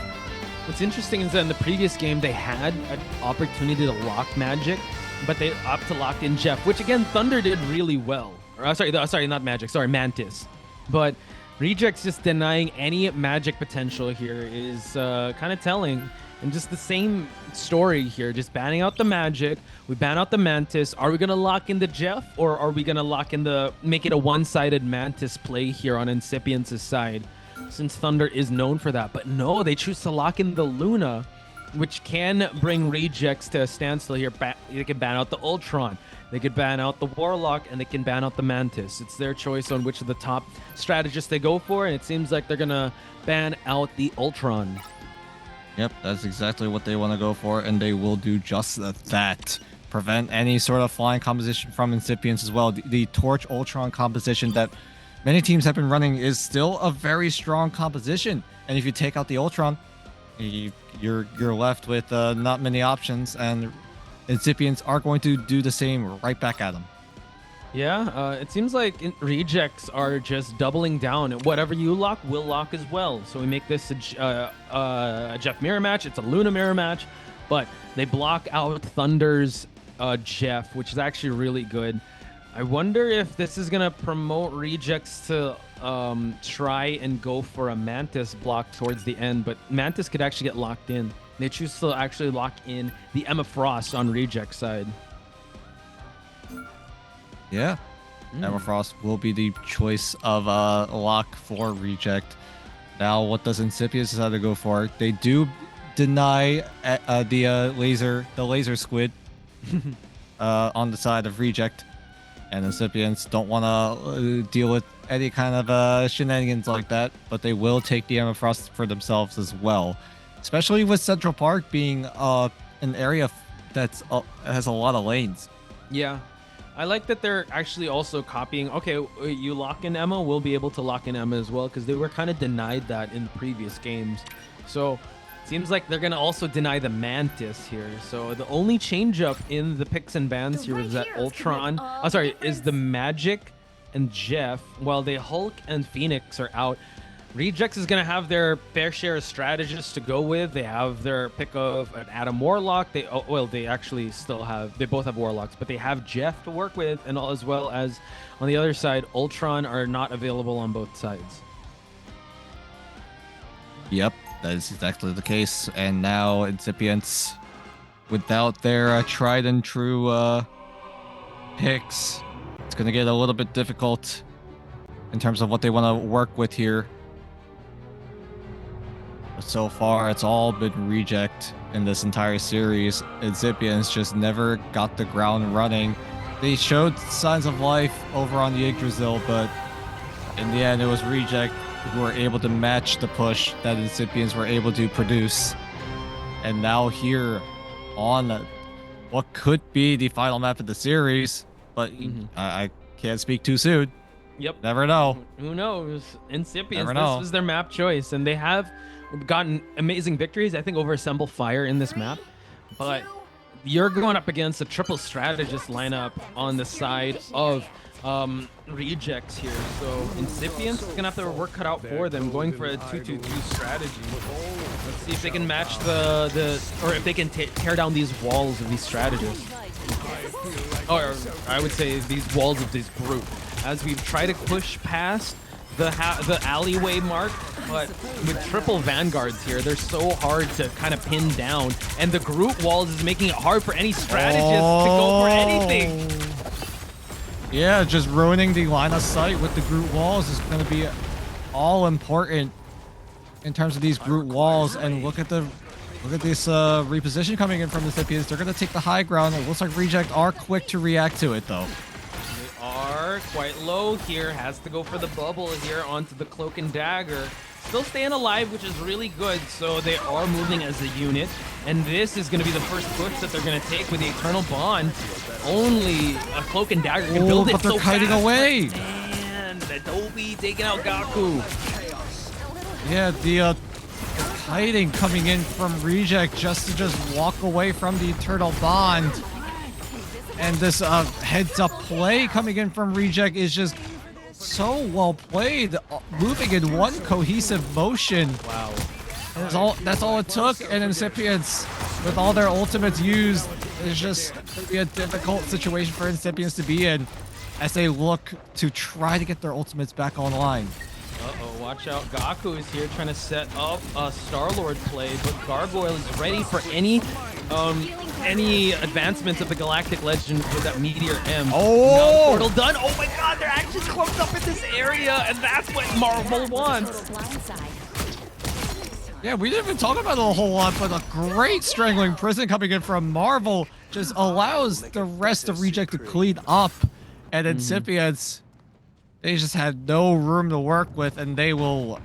What's interesting is that in the previous game, they had an opportunity to lock Magic, but they opt to lock in Jeff, which again, Thunder did really well. Sorry, not Magic. Sorry, Mantis. But Rejects just denying any Magic potential here is kind of telling. And just the same story here, just banning out the Magic. We ban out the Mantis. Are we going to lock in the Jeff, or are we going to make it a one-sided Mantis play here on Incipience's side? Since Thunder is known for that. But no, they choose to lock in the Luna, which can bring Rejects to a standstill here. They can ban out the Ultron, they could ban out the Warlock, and they can ban out the Mantis. It's their choice on which of the top strategists they go for, and it seems like they're going to ban out the Ultron. Yep, that's exactly what they want to go for, and they will do just that. Prevent any sort of flying composition from Incipience as well. The Torch Ultron composition that many teams have been running is still a very strong composition, and if you take out the Ultron, you're left with not many options, and Incipients are going to do the same right back at them. Yeah, it seems like Rejects are just doubling down, and whatever you lock, we'll lock as well. So we make this a Jeff mirror match. It's a Luna mirror match, but they block out Thunder's Jeff, which is actually really good. I wonder if this is going to promote Rejects to try and go for a Mantis block towards the end, but Mantis could actually get locked in. They choose to actually lock in the Emma Frost on Reject's side. Yeah, Emma Frost will be the choice of lock for Reject. Now, what does Incipience decide to go for? They do deny the laser squid on the side of Reject, and Incipience don't want to deal with any kind of shenanigans like that, but they will take the Emma Frost for themselves as well, especially with Central Park being an area that's has a lot of lanes. Yeah. I like that they're actually also copying. Okay, you lock in Emma, we'll be able to lock in Emma as well, because they were kind of denied that in the previous games. So it seems like they're going to also deny the Mantis here. So the only change up in the picks and bans here is that Ultron, is the Magic and Jeff, while the Hulk and Phoenix are out. Rejects is going to have their fair share of strategists to go with. They have their pick of an Adam Warlock. They both have Warlocks, but they have Jeff to work with, and as well as on the other side, Ultron are not available on both sides. Yep, that is exactly the case. And now Incipients, without their tried and true picks, it's going to get a little bit difficult in terms of what they want to work with here. But so far, it's all been Reject in this entire series. Incipience just never got the ground running. They showed signs of life over on the Yggdrasil, but in the end, it was Reject who were able to match the push that Incipience were able to produce. And now here on what could be the final map of the series, but I can't speak too soon. Yep. Never know. Who knows? Incipience, Never know. this was their map choice, and they have gotten amazing victories, I think, over Assemble Fire in this map. But you're going up against a triple strategist lineup on the side of Rejects here. So Incipience is going to have their work cut out for them, going for a 2-2-2 strategy. Let's see if they can match or if they can tear down these walls of these strategists. Or I would say these walls of this group. As we try to push past the alleyway mark, but with triple vanguards here, they're so hard to kind of pin down, and the group walls is making it hard for any strategist to go for anything. Yeah, just ruining the line of sight with the group walls is going to be all important in terms of these group walls. And look at this reposition coming in from the Incipience. They're going to take the high ground. It looks like Reject are quick to react to it, though. They are. there, quite low here. Has to go for the bubble here onto the cloak and dagger. Still staying alive, which is really good. So they are moving as a unit. And this is going to be the first push that they're going to take with the Eternal Bond. Only a cloak and dagger can build it but they're so kiting fast. away. And Adobe taking out Gaku. Yeah, the kiting coming in from Reject just to walk away from the Eternal Bond. And this heads-up play coming in from Reject is just so well played, moving in one cohesive motion. Wow. And that's all it took. And Incipience, with all their ultimates used, is just going to be a difficult situation for Incipience to be in as they look to try to get their ultimates back online. Uh-oh, watch out. Gaku is here trying to set up a Star-Lord play, but Gargoyle is ready for any advancements of the Galactic Legend with that Meteor M. Oh! Now portal done. Oh my god, they're actually close up in this area, and that's what Marvel wants. Yeah, we didn't even talk about it a whole lot, but a great Strangling Prison coming in from Marvel just allows the rest of Reject to clean up. And Incipience, they just had no room to work with, and they will,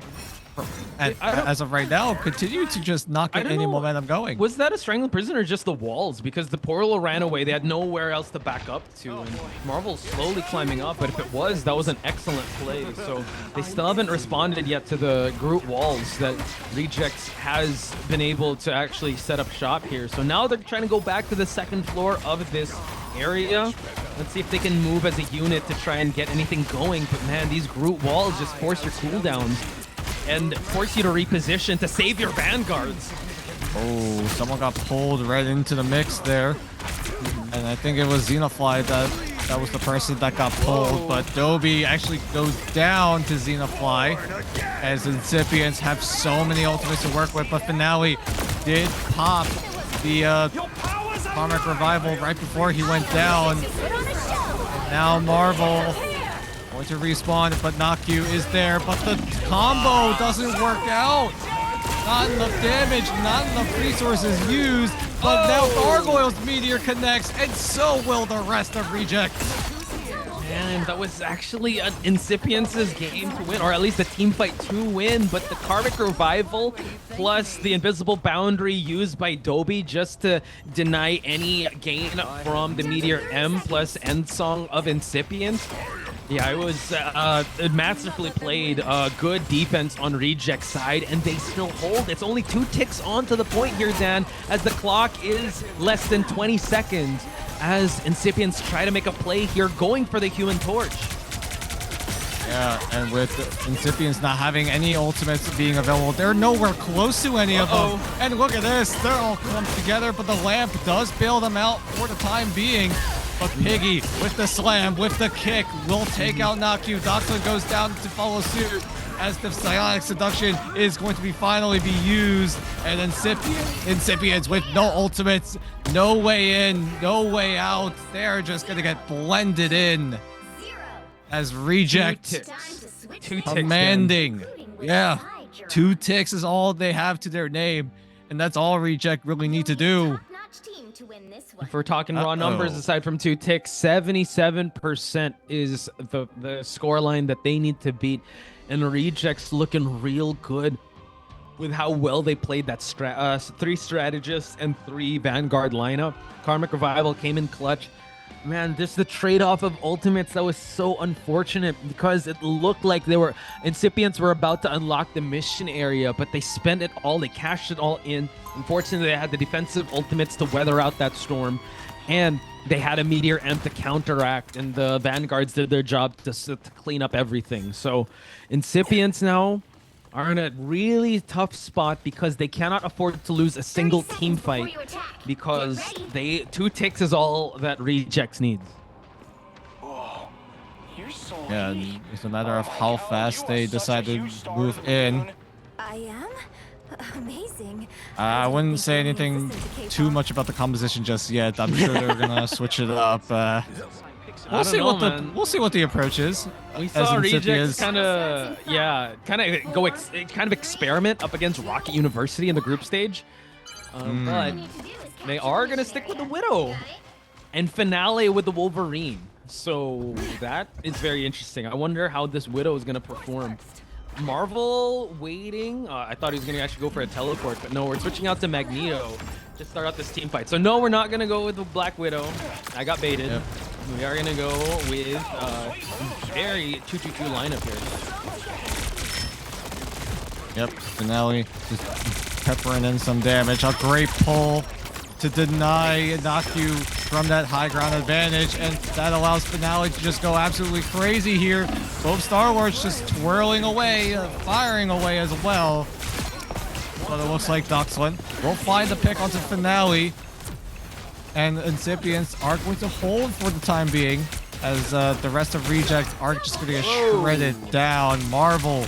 as of right now, continue to just not get any momentum going. Was that a Strangling Prison or just the walls? Because the portal ran away, they had nowhere else to back up to, and Marvel's slowly climbing up, but if it was, that was an excellent play. So they still haven't responded yet to the Groot walls that Rejects has been able to actually set up shop here. So now they're trying to go back to the second floor of this area. Let's see if they can move as a unit to try and get anything going. But man, these Groot walls just force your cooldowns and force you to reposition to save your vanguards. Oh, someone got pulled right into the mix there. And I think it was Xenofly that was the person that got pulled. But Dobie actually goes down to Xenofly as Incipients have so many ultimates to work with. But Finale did pop the Karmic Revival right before he went down. And now Marvel going to respawn, but Nakyu is there. But the combo doesn't work out. Not enough damage, not enough resources used. But now Gargoyle's Meteor connects, and so will the rest of Reject. Man, that was actually an Incipience's game to win, or at least a team fight to win, but the Karmic Revival plus the Invisible Boundary used by Dobie just to deny any gain from the Meteor M plus End Song of Incipience. Yeah, it was masterfully played. Good defense on Reject's side, and they still hold. It's only 2 ticks on to the point here, Dan, as the clock is less than 20 seconds. As Incipients try to make a play here, going for the Human Torch. Yeah, and with Incipients not having any ultimates being available, they're nowhere close to any of them. And look at this, they're all clumped together, but the lamp does bail them out for the time being. But Piggy, with the slam, with the kick, will take out Nakyu. Doxlin goes down to follow suit as the Psionic Seduction is going to finally be used. And Incipients with no ultimates, no way in, no way out. They're just going to get blended in as Reject commanding. Yeah, 2 ticks is all they have to their name. And that's all Reject really need to do. If we're talking raw numbers, aside from 2 ticks, 77% is the scoreline that they need to beat. And Reject's looking real good with how well they played that 3 strategists and 3 Vanguard lineup. Karmic Revival came in clutch. Man, just the trade-off of ultimates that was so unfortunate because it looked like Incipients were about to unlock the mission area, but they spent it all, they cashed it all in. Unfortunately, they had the defensive ultimates to weather out that storm, and they had a Meteor M to counteract, and the Vanguards did their job to clean up everything. So Incipients now are in a really tough spot because they cannot afford to lose a single team fight because 2 ticks is all that Rejects needs. Yeah, it's a matter of how fast they decide to move in. I am amazing. I wouldn't say anything too much about the composition just yet. I'm sure they're gonna switch it up. We'll see what the approach is. We saw Rejects kind of experiment up against Rocket University in the group stage, but they are gonna stick with the Widow and Finale with the Wolverine. So that is very interesting. I wonder how this Widow is going to perform. Marvel waiting. I thought he was going to actually go for a teleport, but no, we're switching out to Magneto to start out this team fight. So no, we're not going to go with the Black Widow. I got baited. Yep. We are going to go with very 2-2-2 lineup here. Yep, Finale just peppering in some damage. A great pull to deny Naku from that high ground advantage, and that allows Finale to just go absolutely crazy here. Both Star Wars just twirling away, firing away as well. But it looks like Doxlin will find the pick onto Finale, and Incipients are going to hold for the time being, as the rest of Rejects are just going to get shredded down. Marvel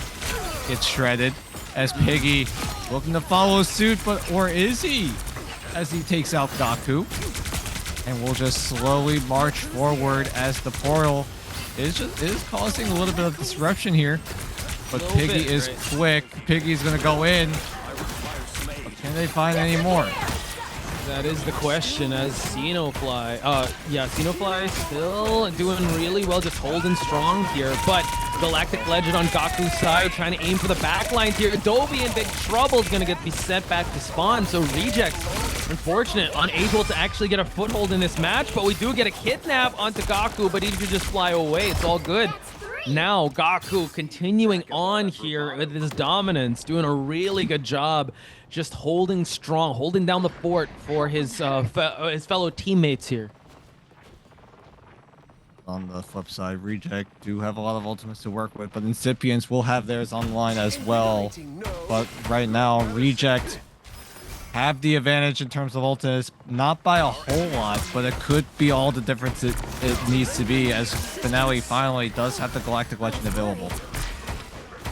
gets shredded as Piggy looking to follow suit, or is he? As he takes out Gaku. And we'll just slowly march forward as the portal is causing a little bit of disruption here. But Piggy is quick. Piggy's gonna go in. But can they find any more? That is the question, as Xenofly, Xenofly still doing really well, just holding strong here, but Galactic Legend on Gaku's side, trying to aim for the backline here. Adobe in big trouble is going to be sent back to spawn, so Rejects, unfortunate, unable to actually get a foothold in this match, but we do get a kidnap onto Gaku, but he could just fly away. It's all good. Now Gaku continuing on here with his dominance, doing a really good job, just holding strong, holding down the fort for his fellow teammates here. On the flip side, Reject do have a lot of ultimates to work with, but Incipients will have theirs online as well. But right now, Reject have the advantage in terms of ultimates, not by a whole lot, but it could be all the difference it needs to be, as Finale finally does have the Galactic Legend available.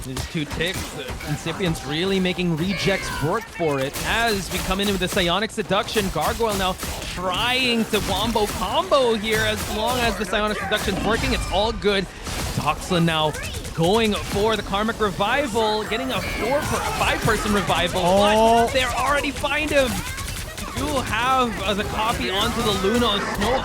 These 2 ticks, Incipients really making Rejects work for it as we come in with the Psionic Seduction. Gargoyle now trying to wombo combo here. As long as the Psionic Seduction's working, it's all good. Doxlin now going for the Karmic Revival, getting a 5-person revival, but they already find him. You do have the copy onto the Luna Snow.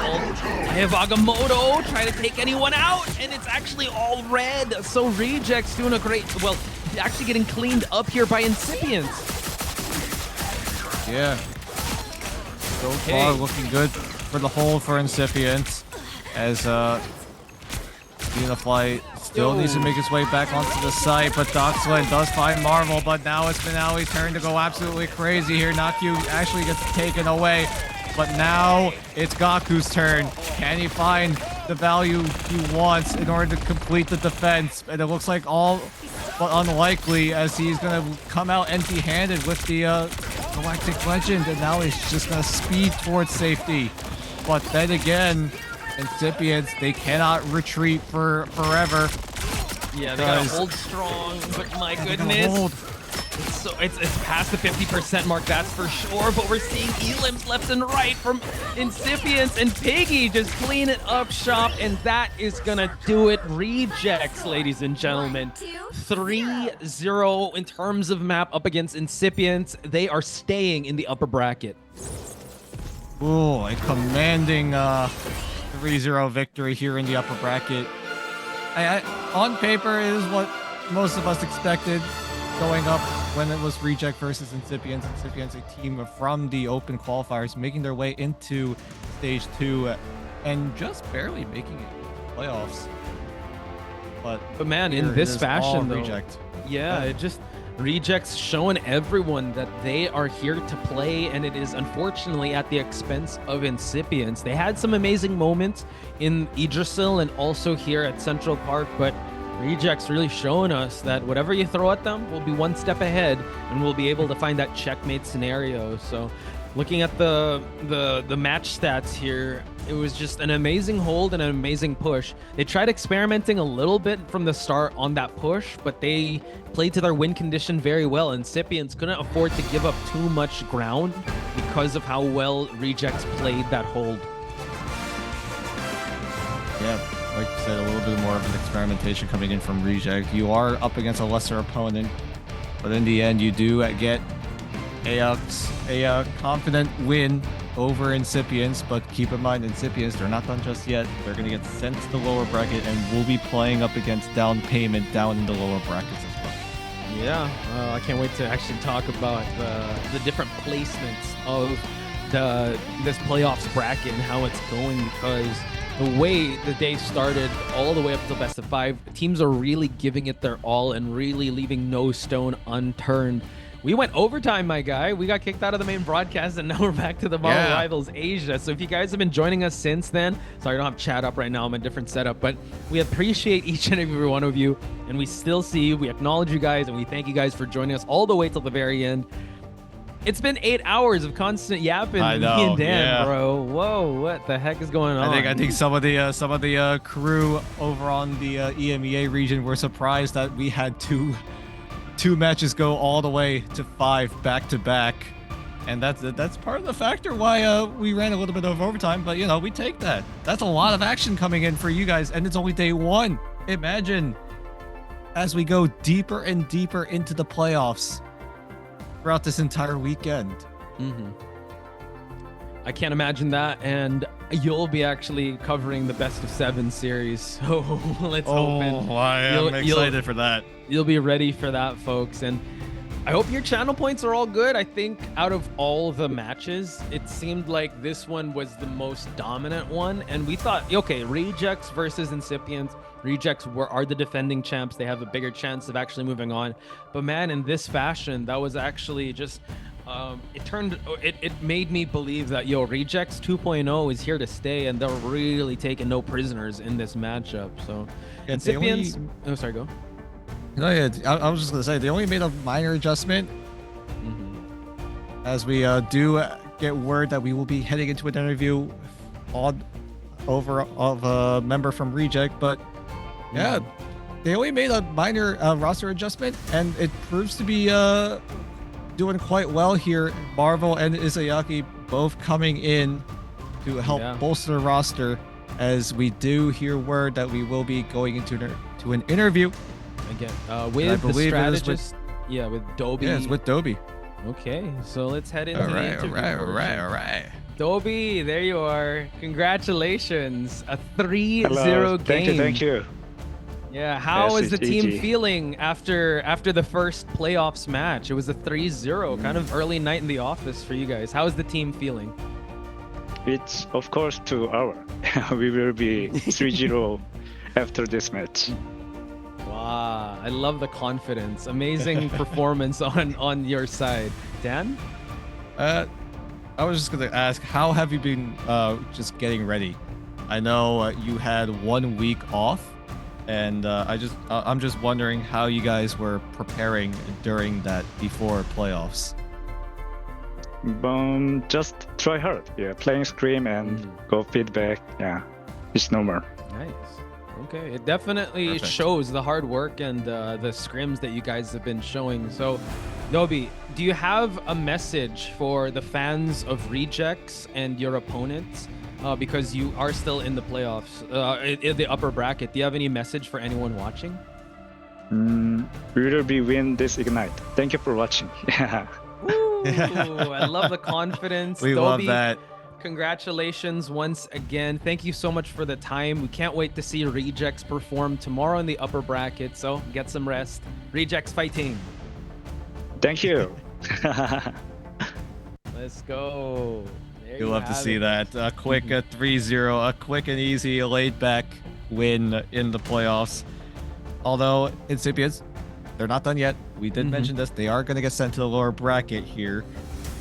Agamotto trying to take anyone out, and it's actually all red. So Rejects doing a great, well, actually getting cleaned up here by Incipients. Yeah. So far, looking good for the hold for Incipients, as Unifly still needs to make his way back onto the site, but Doxlin does find Marvel, but now it's Finale's turn to go absolutely crazy here. Naku actually gets taken away, but now it's Gaku's turn. Can he find the value he wants in order to complete the defense? And it looks like all but unlikely, as he's going to come out empty-handed with the Galactic Legend, and now he's just going to speed towards safety. But then again, Incipients, they cannot retreat for forever. Yeah, they gotta hold strong, but my goodness. It's past the 50% mark, that's for sure, but we're seeing elims left and right from Incipients, and Piggy just clean it up shop, and that is gonna do it. Rejects, ladies and gentlemen. 3-0 in terms of map up against Incipients. They are staying in the upper bracket. Ooh, a commanding 3-0 victory here in the upper bracket. On paper, it is what most of us expected going up when it was Reject versus Incipients. Incipients, a team from the open qualifiers, making their way into stage 2 and just barely making it to playoffs. But man, in this fashion, though, Reject. Yeah, it just Rejects showing everyone that they are here to play, and it is unfortunately at the expense of Incipients. They had some amazing moments in Yggdrasil and also here at Central Park, but Rejects really showing us that whatever you throw at them will be one step ahead, and we'll be able to find that checkmate scenario. So looking at the match stats here, it was just an amazing hold and an amazing push. They tried experimenting a little bit from the start on that push, but they played to their win condition very well. Incipients couldn't afford to give up too much ground because of how well Rejects played that hold. Yeah, like you said, a little bit more of an experimentation coming in from Reject. You are up against a lesser opponent, but in the end, you do get a confident win over Incipience, but keep in mind, Incipience, they're not done just yet. They're going to get sent to the lower bracket and will be playing up against Down Payment down in the lower brackets as well. Yeah, I can't wait to actually talk about the different placements of this playoffs bracket and how it's going, because the way the day started all the way up to best of 5, teams are really giving it their all and really leaving no stone unturned. We went overtime, my guy. We got kicked out of the main broadcast, and now we're back to the Marvel Rivals Asia. So if you guys have been joining us since then, sorry, I don't have chat up right now. I'm in a different setup, but we appreciate each and every one of you, and we still see you. We acknowledge you guys, and we thank you guys for joining us all the way till the very end. It's been 8 hours of constant yapping. I know, Me and Dan, yeah. bro. Whoa, what the heck is going on? I think some of the crew over on the EMEA region were surprised that we had two matches go all the way to 5 back to back, and that's part of the factor why we ran a little bit of overtime. But you know, we take that. That's a lot of action coming in for you guys, and it's only day 1. Imagine as we go deeper and deeper into the playoffs throughout this entire weekend. I can't imagine that, and you'll be actually covering the best of 7 series. So let's hope I'm excited for that. You'll be ready for that, folks. And I hope your channel points are all good. I think out of all the matches, it seemed like this one was the most dominant one. And we thought, okay, Rejects versus Incipience. Rejects are the defending champs. They have a bigger chance of actually moving on. But man, in this fashion, that was actually just... it made me believe that Rejects 2.0 is here to stay, and they're really taking no prisoners in this matchup. So Yeah, Incipience... Oh, sorry, go. No, yeah, I was just gonna say they only made a minor adjustment as we do get word that we will be heading into an interview of a member from Reject, but yeah, they only made a minor roster adjustment, and it proves to be doing quite well here. Marvel and Izayaki both coming in to help bolster the roster, as we do hear word that we will be going into an interview again with the strategist. With Dobie. Yeah, it's with Dobie. Okay, so let's head into All the interview. right. Dobie, there you are. Congratulations. A 3-0 Hello. game. Thank you. Yeah, how Yes, is the it's team easy. feeling after the first playoffs match? It was a 3-0, kind of early night in the office for you guys. How is the team feeling? It's of course 2 hours. We will be 3-0 after this match. Wow, I love the confidence. Amazing performance on your side. Dan? I was just gonna ask, how have you been just getting ready? I know you had 1 week off, and I'm just wondering how you guys were preparing during that before playoffs. Just try hard. Yeah, playing Scream and go feedback. Yeah, it's normal. Nice. Okay, it definitely Perfect. shows the hard work and the scrims that you guys have been showing. So, Dobie, do you have a message for the fans of Rejects and your opponents? Because you are still in the playoffs, in the upper bracket. Do you have any message for anyone watching? We will be win this Ignite. Thank you for watching. Yeah. Ooh, I love the confidence. We love that. Congratulations once again. Thank you so much for the time. We can't wait to see Rejects perform tomorrow in the upper bracket, so get some rest. Rejects fighting. Thank you. Let's go. There You'll you have to have see it. that. A quick 3-0, a quick and easy, laid back win in the playoffs. Although Incipients, they're not done yet. We did mention this. They are going to get sent to the lower bracket here,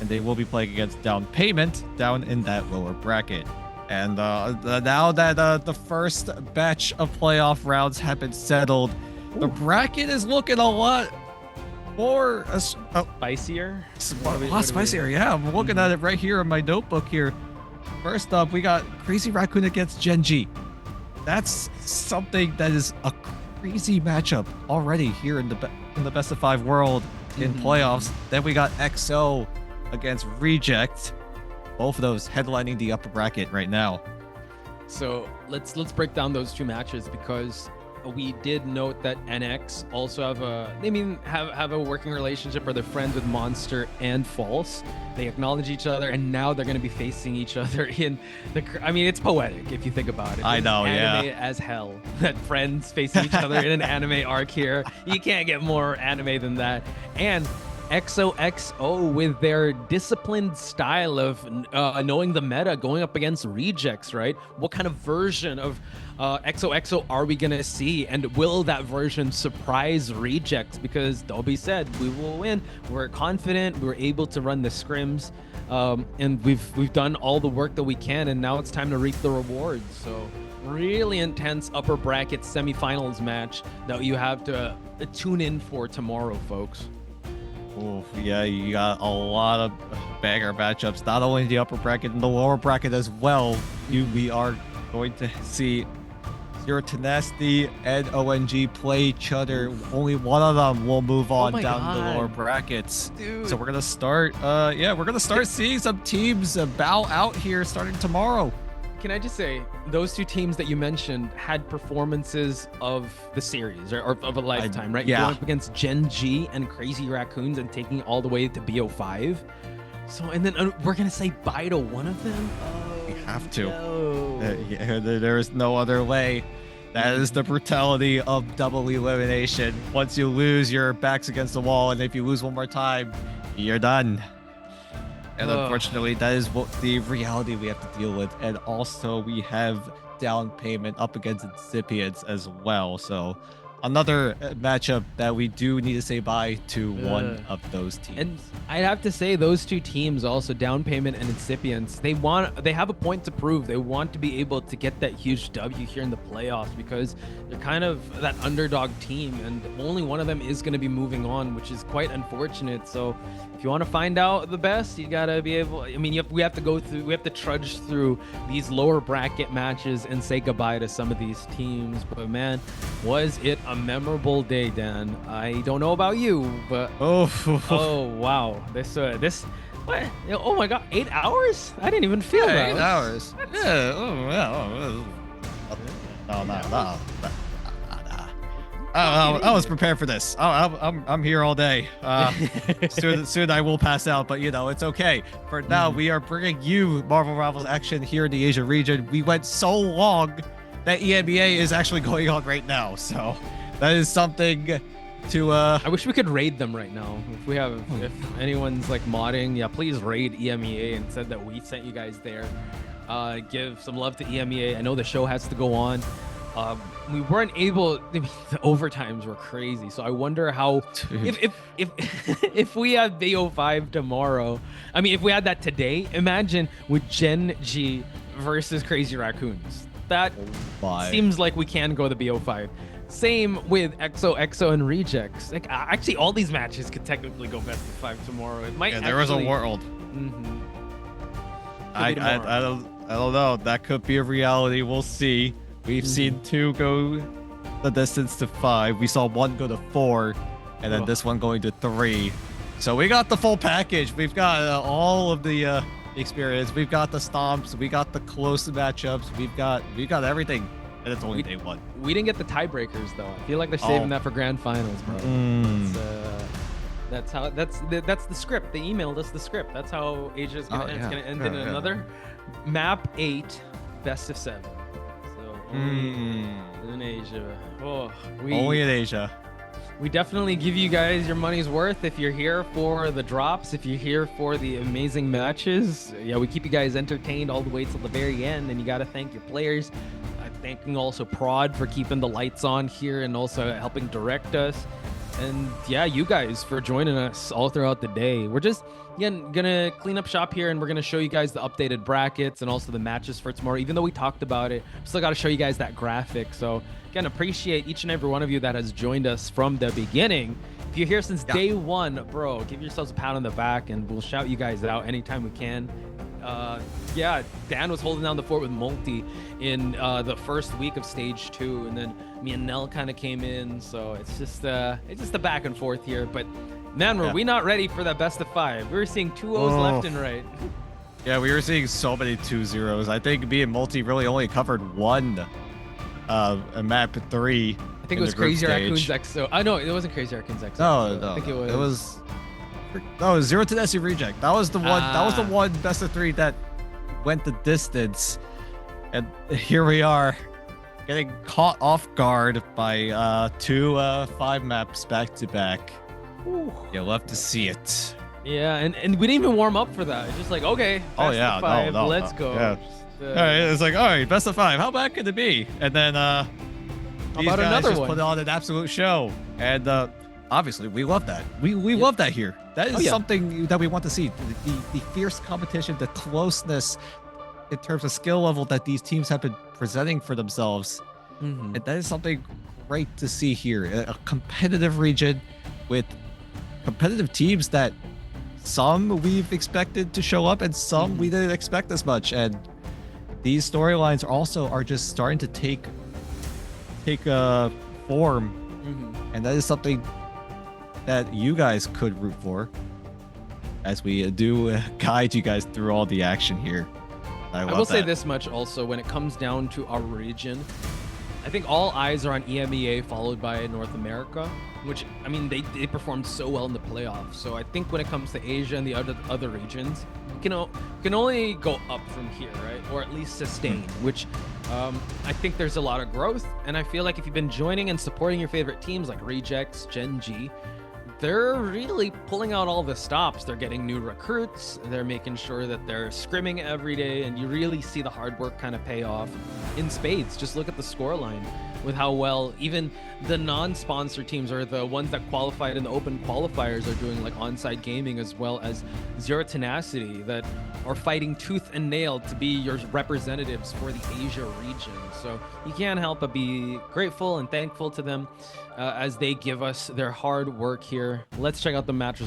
and they will be playing against Down Payment down in that lower bracket. And now that the first batch of playoff rounds have been settled, the bracket is looking a lot more Spicier? a lot spicier. Yeah, I'm looking at it right here in my notebook here. First up, we got Crazy Raccoon against Genji. That's something that is a crazy matchup already here in the best of 5 world in playoffs. Then we got XO against Reject. Both of those headlining the upper bracket right now. So let's break down those 2 matches, because we did note that NX also have a working relationship, or they're friends with Monster and False. They acknowledge each other, and now they're going to be facing each other in the. I mean, it's poetic if you think about it. I know, anime yeah. as hell. That friends facing each other in an anime arc here. You can't get more anime than that. And XOXO with their disciplined style of knowing the meta, going up against rejects, right? What kind of version of XOXO are we gonna see, and will that version surprise rejects? Because Dobby said we will win. We're confident. We're able to run the scrims, and we've done all the work that we can, and now it's time to reap the rewards. So really intense upper bracket semifinals match that you have to tune in for tomorrow, folks. Oh, yeah, you got a lot of banger matchups, not only in the upper bracket, in the lower bracket as well. We are going to see Zero Tenacity and ONG play each other. Only one of them will move on my down God. the lower brackets. Dude. So we're gonna start. We're gonna start seeing some teams bow out here starting tomorrow. Can I just say, those two teams that you mentioned had performances of the series, or of a lifetime, right? yeah. Going up against Gen G and Crazy Raccoons and taking all the way to BO5. So, and then we're going to say bye to one of them? Oh, We have to. no. There is no other way. That is the brutality of double elimination. Once you lose, your back's against the wall, and if you lose one more time, you're done. And Ugh. unfortunately, that is what the reality we have to deal with. And also, we have down payment up against Incipience as well. So another matchup that we do need to say bye to one of those teams. And I'd have to say those two teams also, Down Payment and Incipience, they have a point to prove. They want to be able to get that huge W here in the playoffs, because they're kind of that underdog team, and only one of them is going to be moving on, which is quite unfortunate. So if you want to find out the best, you got to be able, I mean, we have to trudge through these lower bracket matches and say goodbye to some of these teams. But man, was it a memorable day, Dan? I don't know about you, but oh wow, this what? Oh my God, 8 hours? I didn't even feel that. 8 hours. Yeah. Oh, yeah. No. I was prepared for this. I'm here all day. Soon I will pass out, but it's okay. For now, we are bringing you Marvel Rivals action here in the Asia region. We went so long that EMEA is actually going on right now, so that is something to. I wish we could raid them right now. If anyone's like modding, yeah, please raid EMEA and said that we sent you guys there. Give some love to EMEA. I know the show has to go on. We weren't able. I mean, the overtimes were crazy. So I wonder how if we had BO5 tomorrow. I mean, if we had that today, imagine with Gen G versus Crazy Raccoons. That seems like we can go to BO5. Same with XOXO and Rejects. Like actually, all these matches could technically go best of 5 tomorrow. It might. Yeah, there was a world. Mm-hmm. I don't know. That could be a reality. We'll see. We've seen 2 go the distance to 5. We saw 1 go to 4, and then this one going to 3. So we got the full package. We've got all of the experience. We've got the stomps. We got the close matchups. We've got everything, and it's only day 1. We didn't get the tiebreakers though. I feel like they're saving that for grand finals, bro. That's the script. They emailed us the script. That's how Asia's gonna end. It's gonna end in another map 8, best of 7. Only in Asia. Only in Asia. We definitely give you guys your money's worth if you're here for the drops, if you're here for the amazing matches. Yeah, we keep you guys entertained all the way till the very end, and you got to thank your players. Thanking also Prod for keeping the lights on here and also helping direct us. And yeah, you guys for joining us all throughout the day. We're just gonna clean up shop here, and we're gonna show you guys the updated brackets and also the matches for tomorrow. Even though we talked about it, we still got to show you guys that graphic. So again, appreciate each and every one of you that has joined us from the beginning. If you're here since day 1, bro, give yourselves a pat on the back, and we'll shout you guys out anytime we can. Yeah, Dan was holding down the fort with Multi in the first week of stage 2, and then me and Nell kind of came in. So it's just a back and forth here. But man, were we not ready for that best of 5? We were seeing 2-0s left and right. Yeah, we were seeing so many 2-0s. I think me and Multi really only covered one map 3, I think in it was the group Crazy Raccoons stage. XO. I know it wasn't Crazy Raccoons XO. No, I think no, it was. No, Zero Tenacity Reject. That was the one. That was the Ah. one best of 3 that went the distance, and here we are, getting caught off guard by 2 5 maps back to back. You'll love to see it. Yeah, and we didn't even warm up for that. It's just like, okay, Oh, best of yeah, no, 5, no, let's no, go. yeah. Just, All right, it's like, all right, best of 5. How bad could it be? And then these about guys another just one? put on an absolute show, and obviously we love that. We love that here. That is Oh, yeah. something that we want to see. The fierce competition, the closeness in terms of skill level that these teams have been presenting for themselves, Mhm. and that is something great to see here. A competitive region with competitive teams that some we've expected to show up and some we didn't expect as much. And these storylines also are just starting to take form, and that is something that you guys could root for as we do guide you guys through all the action here. I I will love say that. this much also when it comes down to our region. I think all eyes are on EMEA followed by North America, which I mean they performed so well in the playoffs. So I think when it comes to Asia and the other regions, we can only go up from here, right? Or at least sustain, which I think there's a lot of growth. And I feel like if you've been joining and supporting your favorite teams like Rejects, Gen G, they're really pulling out all the stops. They're getting new recruits. They're making sure that they're scrimming every day, and you really see the hard work kind of pay off in spades. Just look at the scoreline with how well even the non-sponsor teams or the ones that qualified in the open qualifiers are doing, like Onside Gaming as well as Zero Tenacity, that are fighting tooth and nail to be your representatives for the Asia region. So you can't help but be grateful and thankful to them as they give us their hard work here. Let's check out the match results.